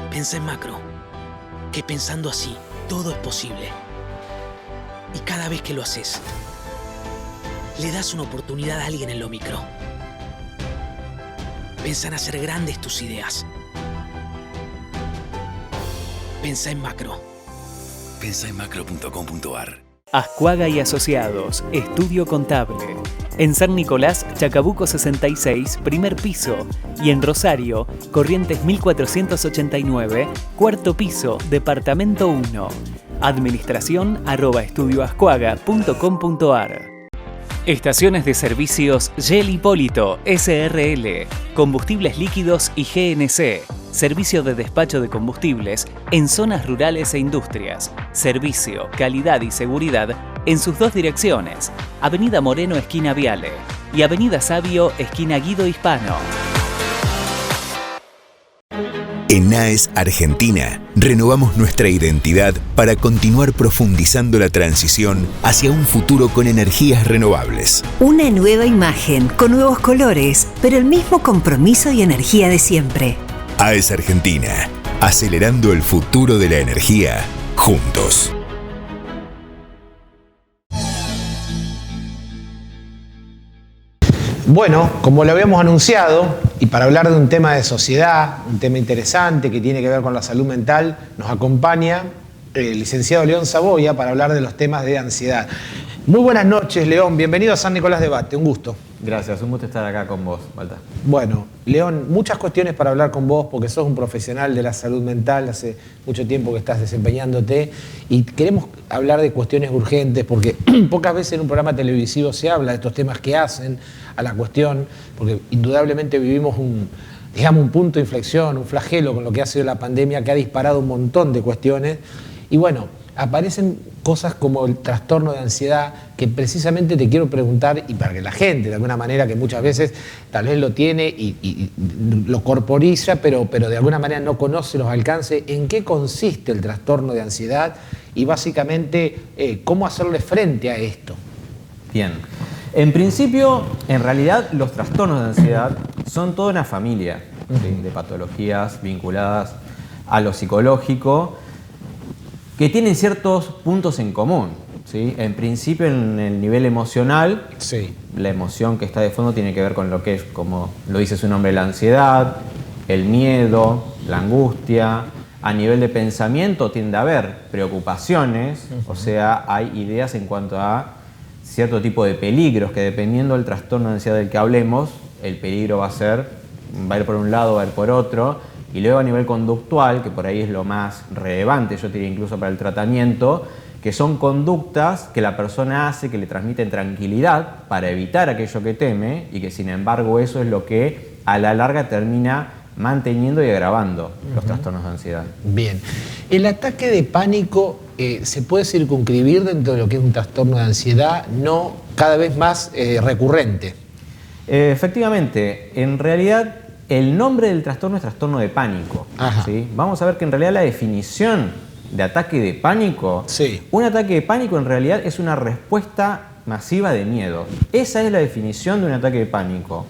Pensá en macro, que pensando así, todo es posible. Y cada vez que lo haces, le das una oportunidad a alguien en lo micro. Pensá en hacer grandes tus ideas. Pensá en macro. Pensá en macro.com.ar. Ascuaga y Asociados, Estudio Contable. En San Nicolás, Chacabuco 66, primer piso. Y en Rosario, Corrientes 1489, cuarto piso, departamento 1. Administración@estudioascuaga.com.ar. Estaciones de servicios Yel Hipólito, SRL. Combustibles líquidos y GNC. Servicio de despacho de combustibles en zonas rurales e industrias. Servicio, calidad y seguridad en sus 2 direcciones. Avenida Moreno, esquina Viale. Y Avenida Sabio, esquina Guido Hispano. En AES Argentina, renovamos nuestra identidad para continuar profundizando la transición hacia un futuro con energías renovables. Una nueva imagen, con nuevos colores, pero el mismo compromiso y energía de siempre. AES Argentina, acelerando el futuro de la energía, juntos. Bueno, como lo habíamos anunciado, y para hablar de un tema de sociedad, un tema interesante que tiene que ver con la salud mental, nos acompaña licenciado León Saboya, para hablar de los temas de ansiedad. Muy buenas noches, León. Bienvenido a San Nicolás Debate. Un gusto. Gracias, un gusto estar acá con vos, Walter. Bueno, León, muchas cuestiones para hablar con vos porque sos un profesional de la salud mental, hace mucho tiempo que estás desempeñándote y queremos hablar de cuestiones urgentes porque pocas veces en un programa televisivo se habla de estos temas que hacen a la cuestión, porque indudablemente vivimos un punto de inflexión, un flagelo con lo que ha sido la pandemia que ha disparado un montón de cuestiones y bueno, aparecen cosas como el trastorno de ansiedad que precisamente te quiero preguntar y para que la gente de alguna manera que muchas veces tal vez lo tiene y lo corporiza pero de alguna manera no conoce los alcances, en qué consiste el trastorno de ansiedad y básicamente cómo hacerle frente a esto. Bien, en principio, en realidad los trastornos de ansiedad son toda una familia de patologías vinculadas a lo psicológico que tienen ciertos puntos en común, ¿sí? En principio, en el nivel emocional, sí, la emoción que está de fondo tiene que ver con lo que es, como lo dice su nombre, la ansiedad, el miedo, la angustia. A nivel de pensamiento tiende a haber preocupaciones, o sea, hay ideas en cuanto a cierto tipo de peligros que dependiendo del trastorno de ansiedad del que hablemos, el peligro va a ir por un lado, va a ir por otro. Y luego a nivel conductual, que por ahí es lo más relevante, yo diría incluso para el tratamiento, que son conductas que la persona hace que le transmiten tranquilidad para evitar aquello que teme y que sin embargo eso es lo que a la larga termina manteniendo y agravando los trastornos de ansiedad. Bien. ¿El ataque de pánico se puede circunscribir dentro de lo que es un trastorno de ansiedad, no cada vez más recurrente? Efectivamente, en realidad el nombre del trastorno es trastorno de pánico, ¿sí? Vamos a ver que en realidad la definición de ataque de pánico, sí, un ataque de pánico en realidad es una respuesta masiva de miedo. Esa es la definición de un ataque de pánico.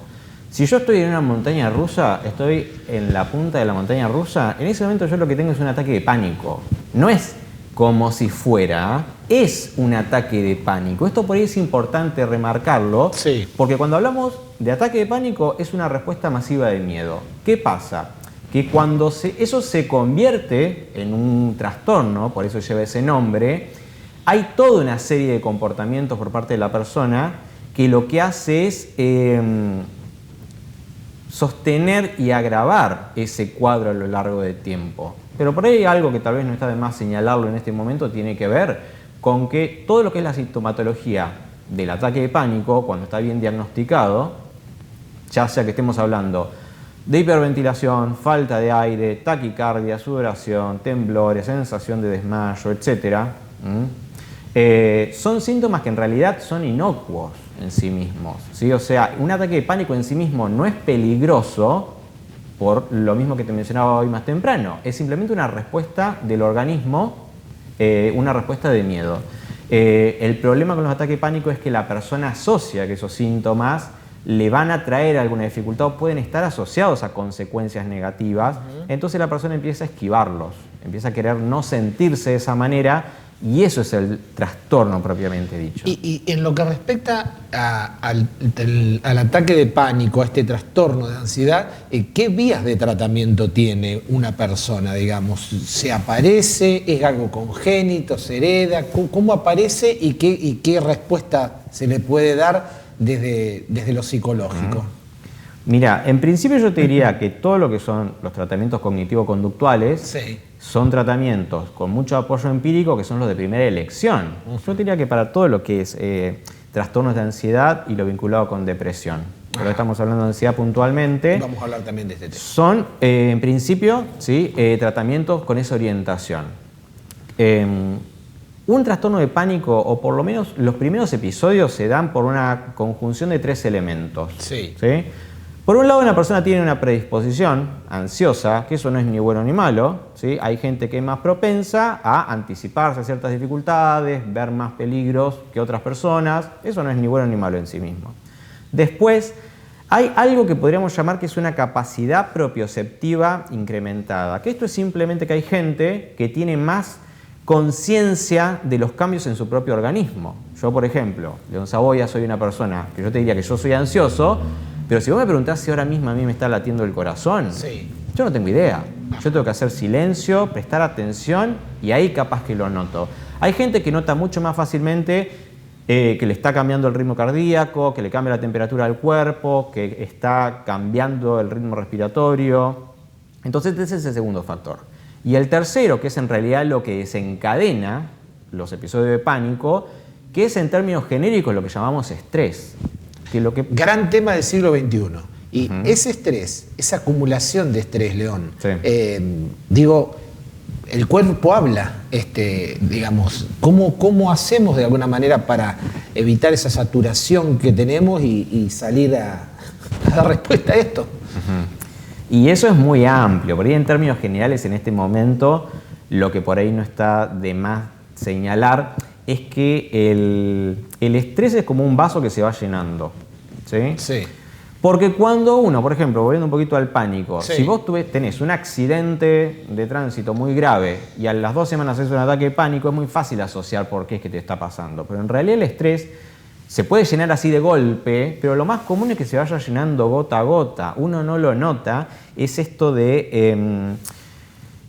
Si yo estoy en una montaña rusa, estoy en la punta de la montaña rusa, en ese momento yo lo que tengo es un ataque de pánico. No es como si fuera, es un ataque de pánico. Esto por ahí es importante remarcarlo, sí, porque cuando hablamos de ataque de pánico es una respuesta masiva de miedo. ¿Qué pasa? Que cuando eso se convierte en un trastorno, por eso lleva ese nombre, hay toda una serie de comportamientos por parte de la persona que lo que hace es sostener y agravar ese cuadro a lo largo del tiempo. Pero por ahí algo que tal vez no está de más señalarlo en este momento tiene que ver con que todo lo que es la sintomatología del ataque de pánico, cuando está bien diagnosticado, ya sea que estemos hablando de hiperventilación, falta de aire, taquicardia, sudoración, temblores, sensación de desmayo, etc., son síntomas que en realidad son inocuos en sí mismos, ¿sí? O sea, un ataque de pánico en sí mismo no es peligroso por lo mismo que te mencionaba hoy más temprano. Es simplemente una respuesta del organismo, una respuesta de miedo. El problema con los ataques de pánico es que la persona asocia que esos síntomas le van a traer alguna dificultad o pueden estar asociados a consecuencias negativas. Entonces la persona empieza a esquivarlos, empieza a querer no sentirse de esa manera. Y eso es el trastorno propiamente dicho. Y en lo que respecta al ataque de pánico, a este trastorno de ansiedad, ¿qué vías de tratamiento tiene una persona, digamos? ¿Se aparece? ¿Es algo congénito? ¿Se hereda? ¿Cómo aparece y qué respuesta se le puede dar desde lo psicológico? Mira, en principio yo te diría que todo lo que son los tratamientos cognitivo-conductuales, sí, son tratamientos con mucho apoyo empírico que son los de primera elección. Yo diría que para todo lo que es trastornos de ansiedad y lo vinculado con depresión, pero estamos hablando de ansiedad puntualmente. Vamos a hablar también de este tema. Son, en principio, ¿sí? Tratamientos con esa orientación. Un trastorno de pánico, o por lo menos los primeros episodios, se dan por una conjunción de 3 elementos. Sí. ¿Sí? Por un lado, una persona tiene una predisposición ansiosa, que eso no es ni bueno ni malo, ¿sí? Hay gente que es más propensa a anticiparse a ciertas dificultades, ver más peligros que otras personas, eso no es ni bueno ni malo en sí mismo. Después, hay algo que podríamos llamar que es una capacidad propioceptiva incrementada, que esto es simplemente que hay gente que tiene más conciencia de los cambios en su propio organismo. Yo, por ejemplo, León Saboya, soy una persona que yo te diría que yo soy ansioso, pero si vos me preguntás si ahora mismo a mí me está latiendo el corazón, sí, yo no tengo idea. Yo tengo que hacer silencio, prestar atención y ahí capaz que lo noto. Hay gente que nota mucho más fácilmente que le está cambiando el ritmo cardíaco, que le cambia la temperatura del cuerpo, que está cambiando el ritmo respiratorio. Entonces ese es el segundo factor. Y el tercero, que es en realidad lo que desencadena los episodios de pánico, que es en términos genéricos lo que llamamos estrés. Gran tema del siglo XXI. Y ese estrés, esa acumulación de estrés, León, digo, el cuerpo habla, digamos, ¿cómo hacemos de alguna manera para evitar esa saturación que tenemos y salir a dar respuesta a esto? Y eso es muy amplio. Por ahí en términos generales en este momento, lo que por ahí no está de más señalar es que el estrés es como un vaso que se va llenando. ¿Sí? Sí. Porque cuando uno, por ejemplo, volviendo un poquito al pánico, si vos tenés un accidente de tránsito muy grave y a las 2 semanas haces un ataque de pánico, es muy fácil asociar por qué es que te está pasando. Pero en realidad el estrés se puede llenar así de golpe, pero lo más común es que se vaya llenando gota a gota. Uno no lo nota, es esto de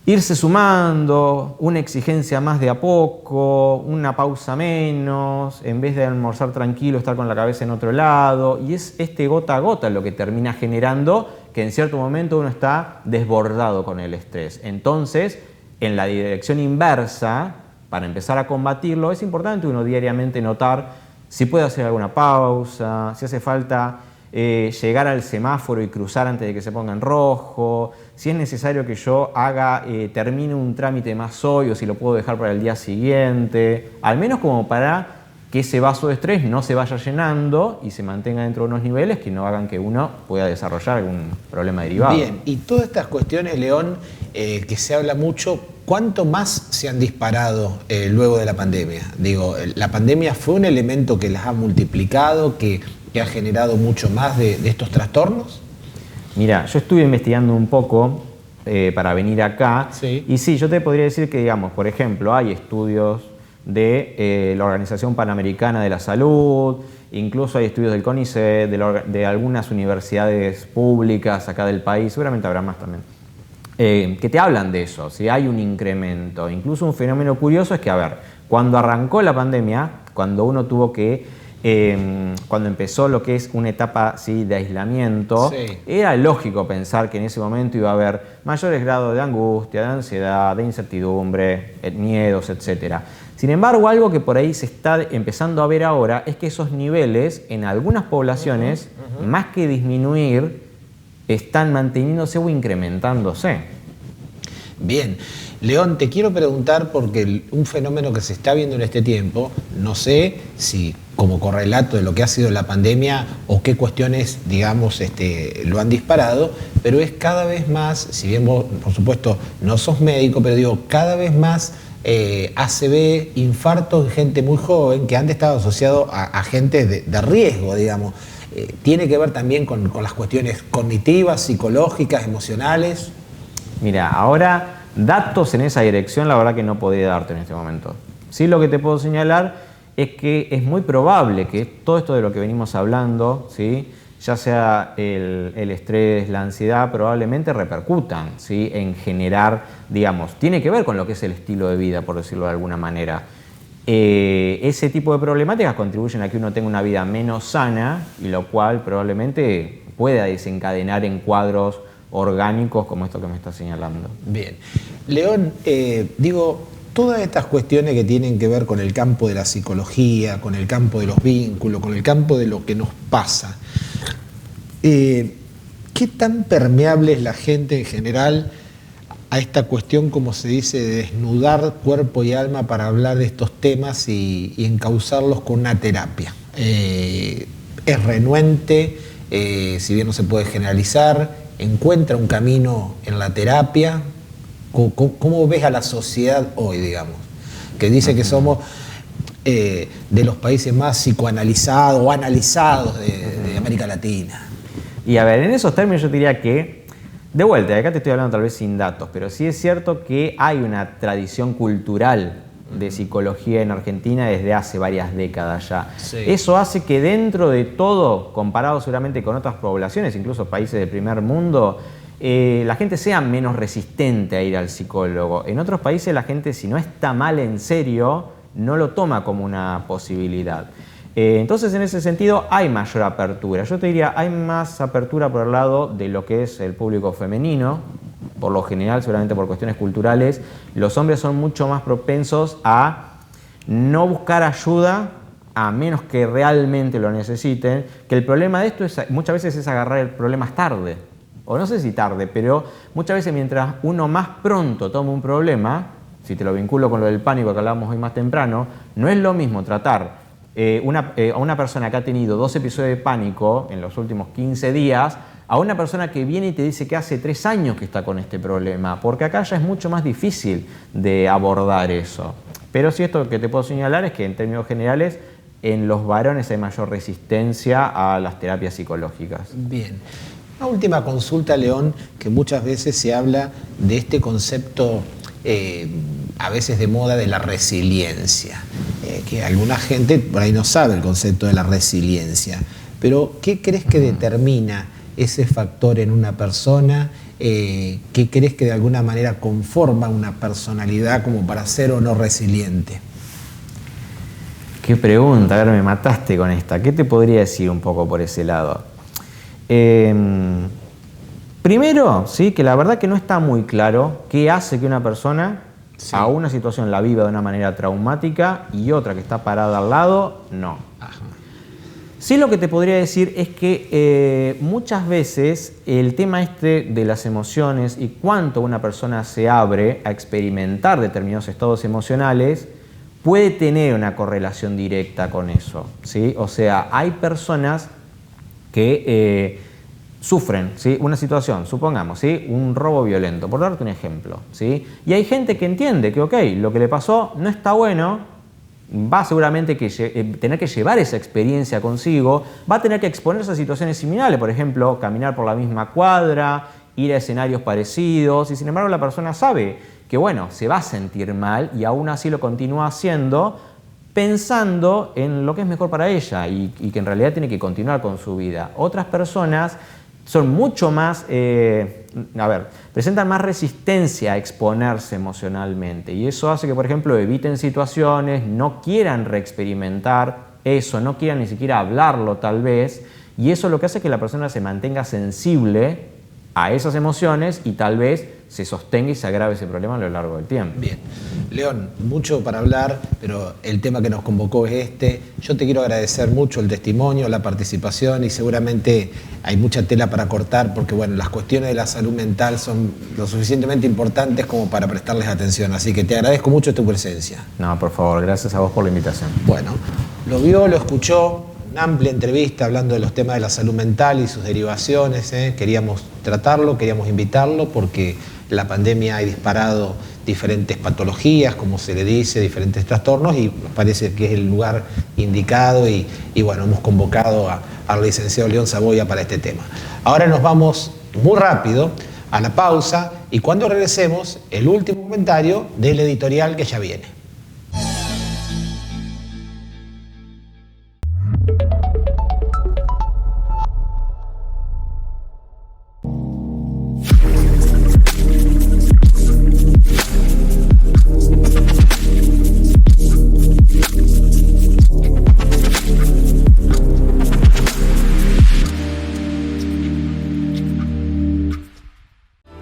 irse sumando, una exigencia más de a poco, una pausa menos, en vez de almorzar tranquilo, estar con la cabeza en otro lado. Y es gota a gota lo que termina generando que en cierto momento uno está desbordado con el estrés. Entonces, en la dirección inversa, para empezar a combatirlo, es importante uno diariamente notar si puede hacer alguna pausa, si hace falta llegar al semáforo y cruzar antes de que se ponga en rojo, si es necesario que yo termine un trámite más hoy o si lo puedo dejar para el día siguiente, al menos como para que ese vaso de estrés no se vaya llenando y se mantenga dentro de unos niveles que no hagan que uno pueda desarrollar algún problema derivado. Bien, y todas estas cuestiones, León, que se habla mucho, ¿cuánto más se han disparado luego de la pandemia? Digo, la pandemia fue un elemento que las ha multiplicado, que ha generado mucho más de estos trastornos. Mira, yo estuve investigando un poco para venir acá y sí, yo te podría decir que, digamos, por ejemplo, hay estudios de la Organización Panamericana de la Salud, incluso hay estudios del CONICET, de algunas universidades públicas acá del país, seguramente habrá más también, que te hablan de eso, ¿sí? Hay un incremento. Incluso un fenómeno curioso es que, a ver, cuando arrancó la pandemia, cuando uno tuvo que cuando empezó lo que es una etapa de aislamiento, era lógico pensar que en ese momento iba a haber mayores grados de angustia, de ansiedad, de incertidumbre, miedos, etc. Sin embargo, algo que por ahí se está empezando a ver ahora es que esos niveles en algunas poblaciones, más que disminuir, están manteniéndose o incrementándose. Bien. León, te quiero preguntar porque un fenómeno que se está viendo en este tiempo, no sé si como correlato de lo que ha sido la pandemia o qué cuestiones, digamos, lo han disparado, pero es cada vez más, si bien vos, por supuesto, no sos médico, pero digo, cada vez más ACV, infartos de gente muy joven que antes estaba asociado a gente de riesgo, digamos. ¿Tiene que ver también con las cuestiones cognitivas, psicológicas, emocionales? Mira, ahora datos en esa dirección la verdad que no podría darte en este momento. Sí, lo que te puedo señalar es que es muy probable que todo esto de lo que venimos hablando, ¿sí?, ya sea el estrés, la ansiedad, probablemente repercutan, ¿sí?, en generar, digamos, tiene que ver con lo que es el estilo de vida, por decirlo de alguna manera. Ese tipo de problemáticas contribuyen a que uno tenga una vida menos sana y lo cual probablemente pueda desencadenar en cuadros orgánicos como esto que me está señalando. Bien. León, digo, todas estas cuestiones que tienen que ver con el campo de la psicología, con el campo de los vínculos, con el campo de lo que nos pasa, ¿qué tan permeable es la gente en general a esta cuestión, como se dice, de desnudar cuerpo y alma para hablar de estos temas y encauzarlos con una terapia? ¿Es renuente? Si bien no se puede generalizar, ¿encuentra un camino en la terapia? ¿Cómo ves a la sociedad hoy, digamos? Que dice que somos de los países más psicoanalizados o analizados de América Latina. Y a ver, en esos términos yo diría que, de vuelta, acá te estoy hablando tal vez sin datos, pero sí es cierto que hay una tradición cultural de psicología en Argentina desde hace varias décadas ya. Sí. Eso hace que dentro de todo, comparado seguramente con otras poblaciones, incluso países del primer mundo, la gente sea menos resistente a ir al psicólogo. En otros países la gente, si no está mal en serio, no lo toma como una posibilidad. Entonces, en ese sentido, hay mayor apertura. Yo te diría, hay más apertura por el lado de lo que es el público femenino. Por lo general, seguramente por cuestiones culturales, los hombres son mucho más propensos a no buscar ayuda a menos que realmente lo necesiten, que el problema de esto muchas veces es agarrar el problema tarde, o no sé si tarde, pero muchas veces mientras uno más pronto toma un problema, si te lo vinculo con lo del pánico que hablábamos hoy más temprano, no es lo mismo tratar a una persona que ha tenido 2 episodios de pánico en los últimos 15 días, a una persona que viene y te dice que hace 3 años que está con este problema, porque acá ya es mucho más difícil de abordar eso. Pero sí, esto que te puedo señalar es que en términos generales, en los varones hay mayor resistencia a las terapias psicológicas. Bien. Una última consulta, León, que muchas veces se habla de este concepto, a veces de moda, de la resiliencia. Que alguna gente por ahí no sabe el concepto de la resiliencia. Pero, ¿qué crees que determina ese factor en una persona? ¿Qué crees que de alguna manera conforma una personalidad como para ser o no resiliente? Qué pregunta, a ver, me mataste con esta. ¿Qué te podría decir un poco por ese lado? Primero, sí, que la verdad que no está muy claro qué hace que una persona a una situación la viva de una manera traumática y otra que está parada al lado, no. Ajá. Sí, lo que te podría decir es que muchas veces el tema este de las emociones y cuánto una persona se abre a experimentar determinados estados emocionales puede tener una correlación directa con eso, ¿sí? O sea, hay personas que sufren, ¿sí?, una situación, supongamos, ¿sí?, un robo violento, por darte un ejemplo, ¿sí? Y hay gente que entiende que, ok, lo que le pasó no está bueno, va seguramente que tener que llevar esa experiencia consigo, va a tener que exponerse a situaciones similares, por ejemplo, caminar por la misma cuadra, ir a escenarios parecidos, y sin embargo la persona sabe que, bueno, se va a sentir mal y aún así lo continúa haciendo pensando en lo que es mejor para ella y que en realidad tiene que continuar con su vida. Otras personas son mucho más, presentan más resistencia a exponerse emocionalmente y eso hace que, por ejemplo, eviten situaciones, no quieran reexperimentar eso, no quieran ni siquiera hablarlo tal vez, y eso lo que hace es que la persona se mantenga sensible a esas emociones y tal vez se sostenga y se agrave ese problema a lo largo del tiempo. Bien. León, mucho para hablar, pero el tema que nos convocó es este. Yo te quiero agradecer mucho el testimonio, la participación y seguramente hay mucha tela para cortar porque, bueno, las cuestiones de la salud mental son lo suficientemente importantes como para prestarles atención. Así que te agradezco mucho tu presencia. No, por favor, gracias a vos por la invitación. Bueno, lo vio, lo escuchó. Una amplia entrevista hablando de los temas de la salud mental y sus derivaciones. Queríamos tratarlo, queríamos invitarlo porque la pandemia ha disparado diferentes patologías, como se le dice, diferentes trastornos y nos parece que es el lugar indicado y bueno, hemos convocado al licenciado León Saboya para este tema. Ahora nos vamos muy rápido a la pausa y cuando regresemos, el último comentario del editorial que ya viene.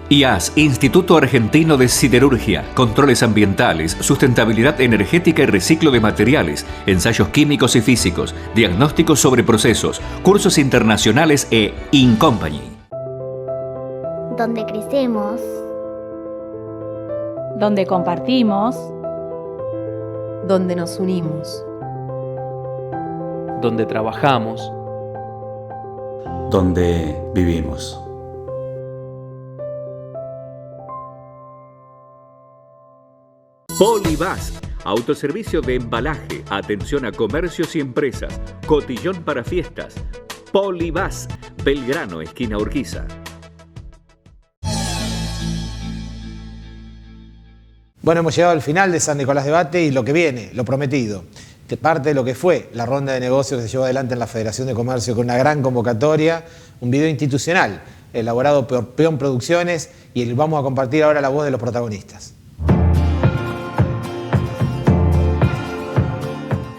IAS, Instituto Argentino de Siderurgia, Controles Ambientales, Sustentabilidad Energética y Reciclo de Materiales, Ensayos Químicos y Físicos, Diagnósticos sobre Procesos, Cursos Internacionales e InCompany. Donde crecemos. Donde compartimos. Donde nos unimos. Donde trabajamos. Donde vivimos. Polibás, autoservicio de embalaje, atención a comercios y empresas, cotillón para fiestas. Polibás, Belgrano, esquina Urquiza. Bueno, hemos llegado al final de San Nicolás Debate y lo que viene, lo prometido. Parte de lo que fue la ronda de negocios que se llevó adelante en la Federación de Comercio con una gran convocatoria, un video institucional elaborado por Peón Producciones, y vamos a compartir ahora la voz de los protagonistas.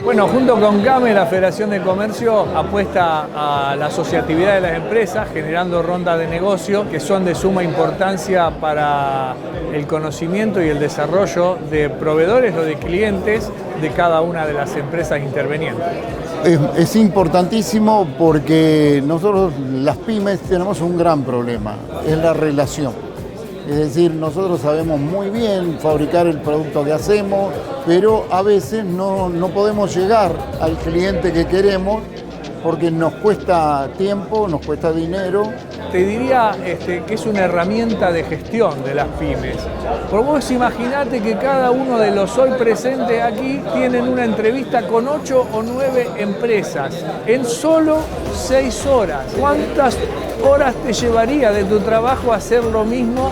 Bueno, junto con CAME, la Federación de Comercio apuesta a la asociatividad de las empresas, generando rondas de negocio que son de suma importancia para el conocimiento y el desarrollo de proveedores o de clientes de cada una de las empresas intervenientes. Es importantísimo porque nosotros, las pymes, tenemos un gran problema, es la relación. Es decir, nosotros sabemos muy bien fabricar el producto que hacemos, pero a veces no podemos llegar al cliente que queremos porque nos cuesta tiempo, nos cuesta dinero. Te diría que es una herramienta de gestión de las pymes. Por vos imaginate que cada uno de los hoy presentes aquí tienen una entrevista con 8 o 9 empresas en solo 6 horas. ¿Cuántas horas te llevaría de tu trabajo hacer lo mismo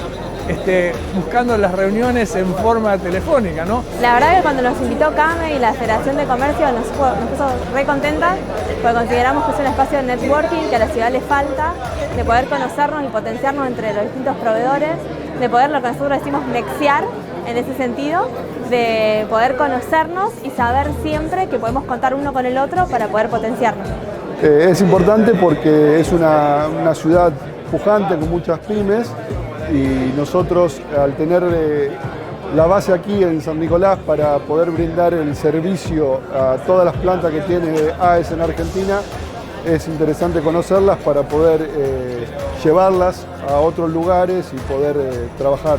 buscando las reuniones en forma telefónica, ¿no? La verdad que cuando nos invitó CAME y la Federación de Comercio nos puso re contentas porque consideramos que es un espacio de networking que a la ciudad le falta, de poder conocernos y potenciarnos entre los distintos proveedores, de poder, lo que nosotros decimos, nexear en ese sentido, de poder conocernos y saber siempre que podemos contar uno con el otro para poder potenciarnos. Es importante porque es una ciudad pujante con muchas pymes, y nosotros, al tener la base aquí en San Nicolás para poder brindar el servicio a todas las plantas que tiene AES en Argentina, es interesante conocerlas para poder llevarlas a otros lugares y poder trabajar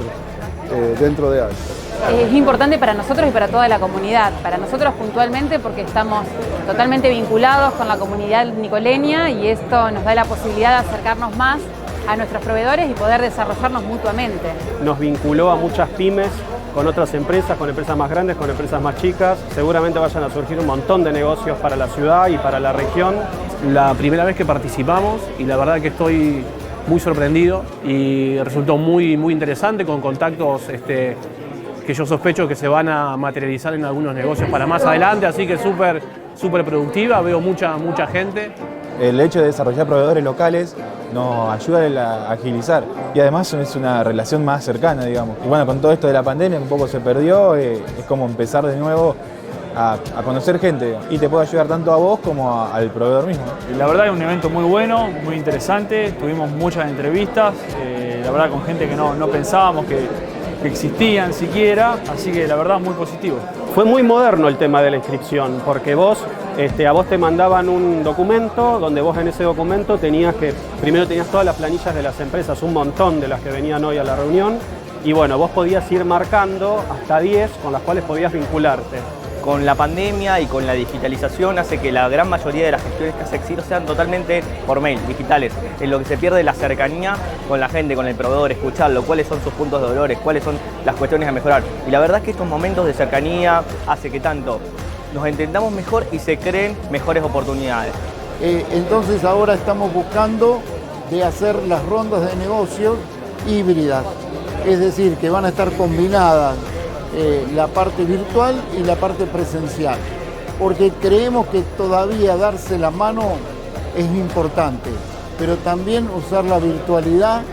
dentro de AES. Es importante para nosotros y para toda la comunidad, para nosotros puntualmente porque estamos totalmente vinculados con la comunidad nicoleña y esto nos da la posibilidad de acercarnos más a nuestros proveedores y poder desarrollarnos mutuamente. Nos vinculó a muchas pymes con otras empresas, con empresas más grandes, con empresas más chicas. Seguramente vayan a surgir un montón de negocios para la ciudad y para la región. La primera vez que participamos y la verdad que estoy muy sorprendido y resultó muy interesante, con contactos que yo sospecho que se van a materializar en algunos negocios para más adelante, así que súper productiva, veo mucha gente. El hecho de desarrollar proveedores locales nos ayuda a agilizar y además es una relación más cercana, digamos. Y bueno, con todo esto de la pandemia un poco se perdió, es como empezar de nuevo a conocer gente y te puede ayudar tanto a vos como al proveedor mismo. La verdad es un evento muy bueno, muy interesante, tuvimos muchas entrevistas, la verdad con gente que no pensábamos que existían siquiera, así que la verdad muy positivo. Fue muy moderno el tema de la inscripción, porque a vos te mandaban un documento donde vos en ese documento primero tenías todas las planillas de las empresas, un montón de las que venían hoy a la reunión, y bueno, vos podías ir marcando hasta 10 con las cuales podías vincularte. Con la pandemia y con la digitalización hace que la gran mayoría de las gestiones que hace Exiro sean totalmente por mail, digitales, en lo que se pierde la cercanía con la gente, con el proveedor, escucharlo, cuáles son sus puntos de dolores, cuáles son las cuestiones a mejorar. Y la verdad es que estos momentos de cercanía hace que tanto nos entendamos mejor y se creen mejores oportunidades. Entonces ahora estamos buscando de hacer las rondas de negocios híbridas, es decir, que van a estar combinadas la parte virtual y la parte presencial, porque creemos que todavía darse la mano es importante, pero también usar la virtualidad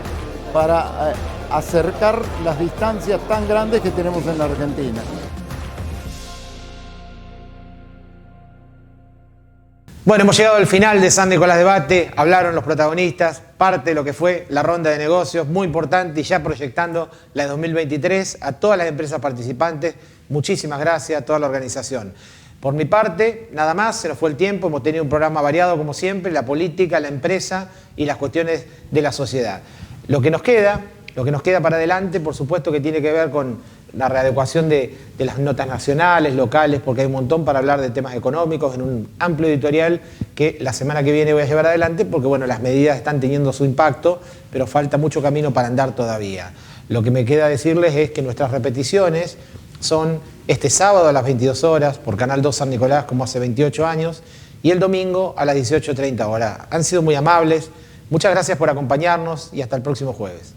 para acercar las distancias tan grandes que tenemos en la Argentina. Bueno, hemos llegado al final de San Nicolás Debate, hablaron los protagonistas, parte de lo que fue la ronda de negocios, muy importante, y ya proyectando la de 2023, a todas las empresas participantes, muchísimas gracias a toda la organización. Por mi parte, nada más, se nos fue el tiempo, hemos tenido un programa variado como siempre, la política, la empresa y las cuestiones de la sociedad. Lo que nos queda para adelante, por supuesto que tiene que ver con la readecuación de las notas nacionales, locales, porque hay un montón para hablar de temas económicos en un amplio editorial que la semana que viene voy a llevar adelante, porque bueno, las medidas están teniendo su impacto, pero falta mucho camino para andar todavía. Lo que me queda decirles es que nuestras repeticiones son este sábado a las 22 horas por Canal 2 San Nicolás, como hace 28 años, y el domingo a las 18:30 horas. Han sido muy amables, muchas gracias por acompañarnos y hasta el próximo jueves.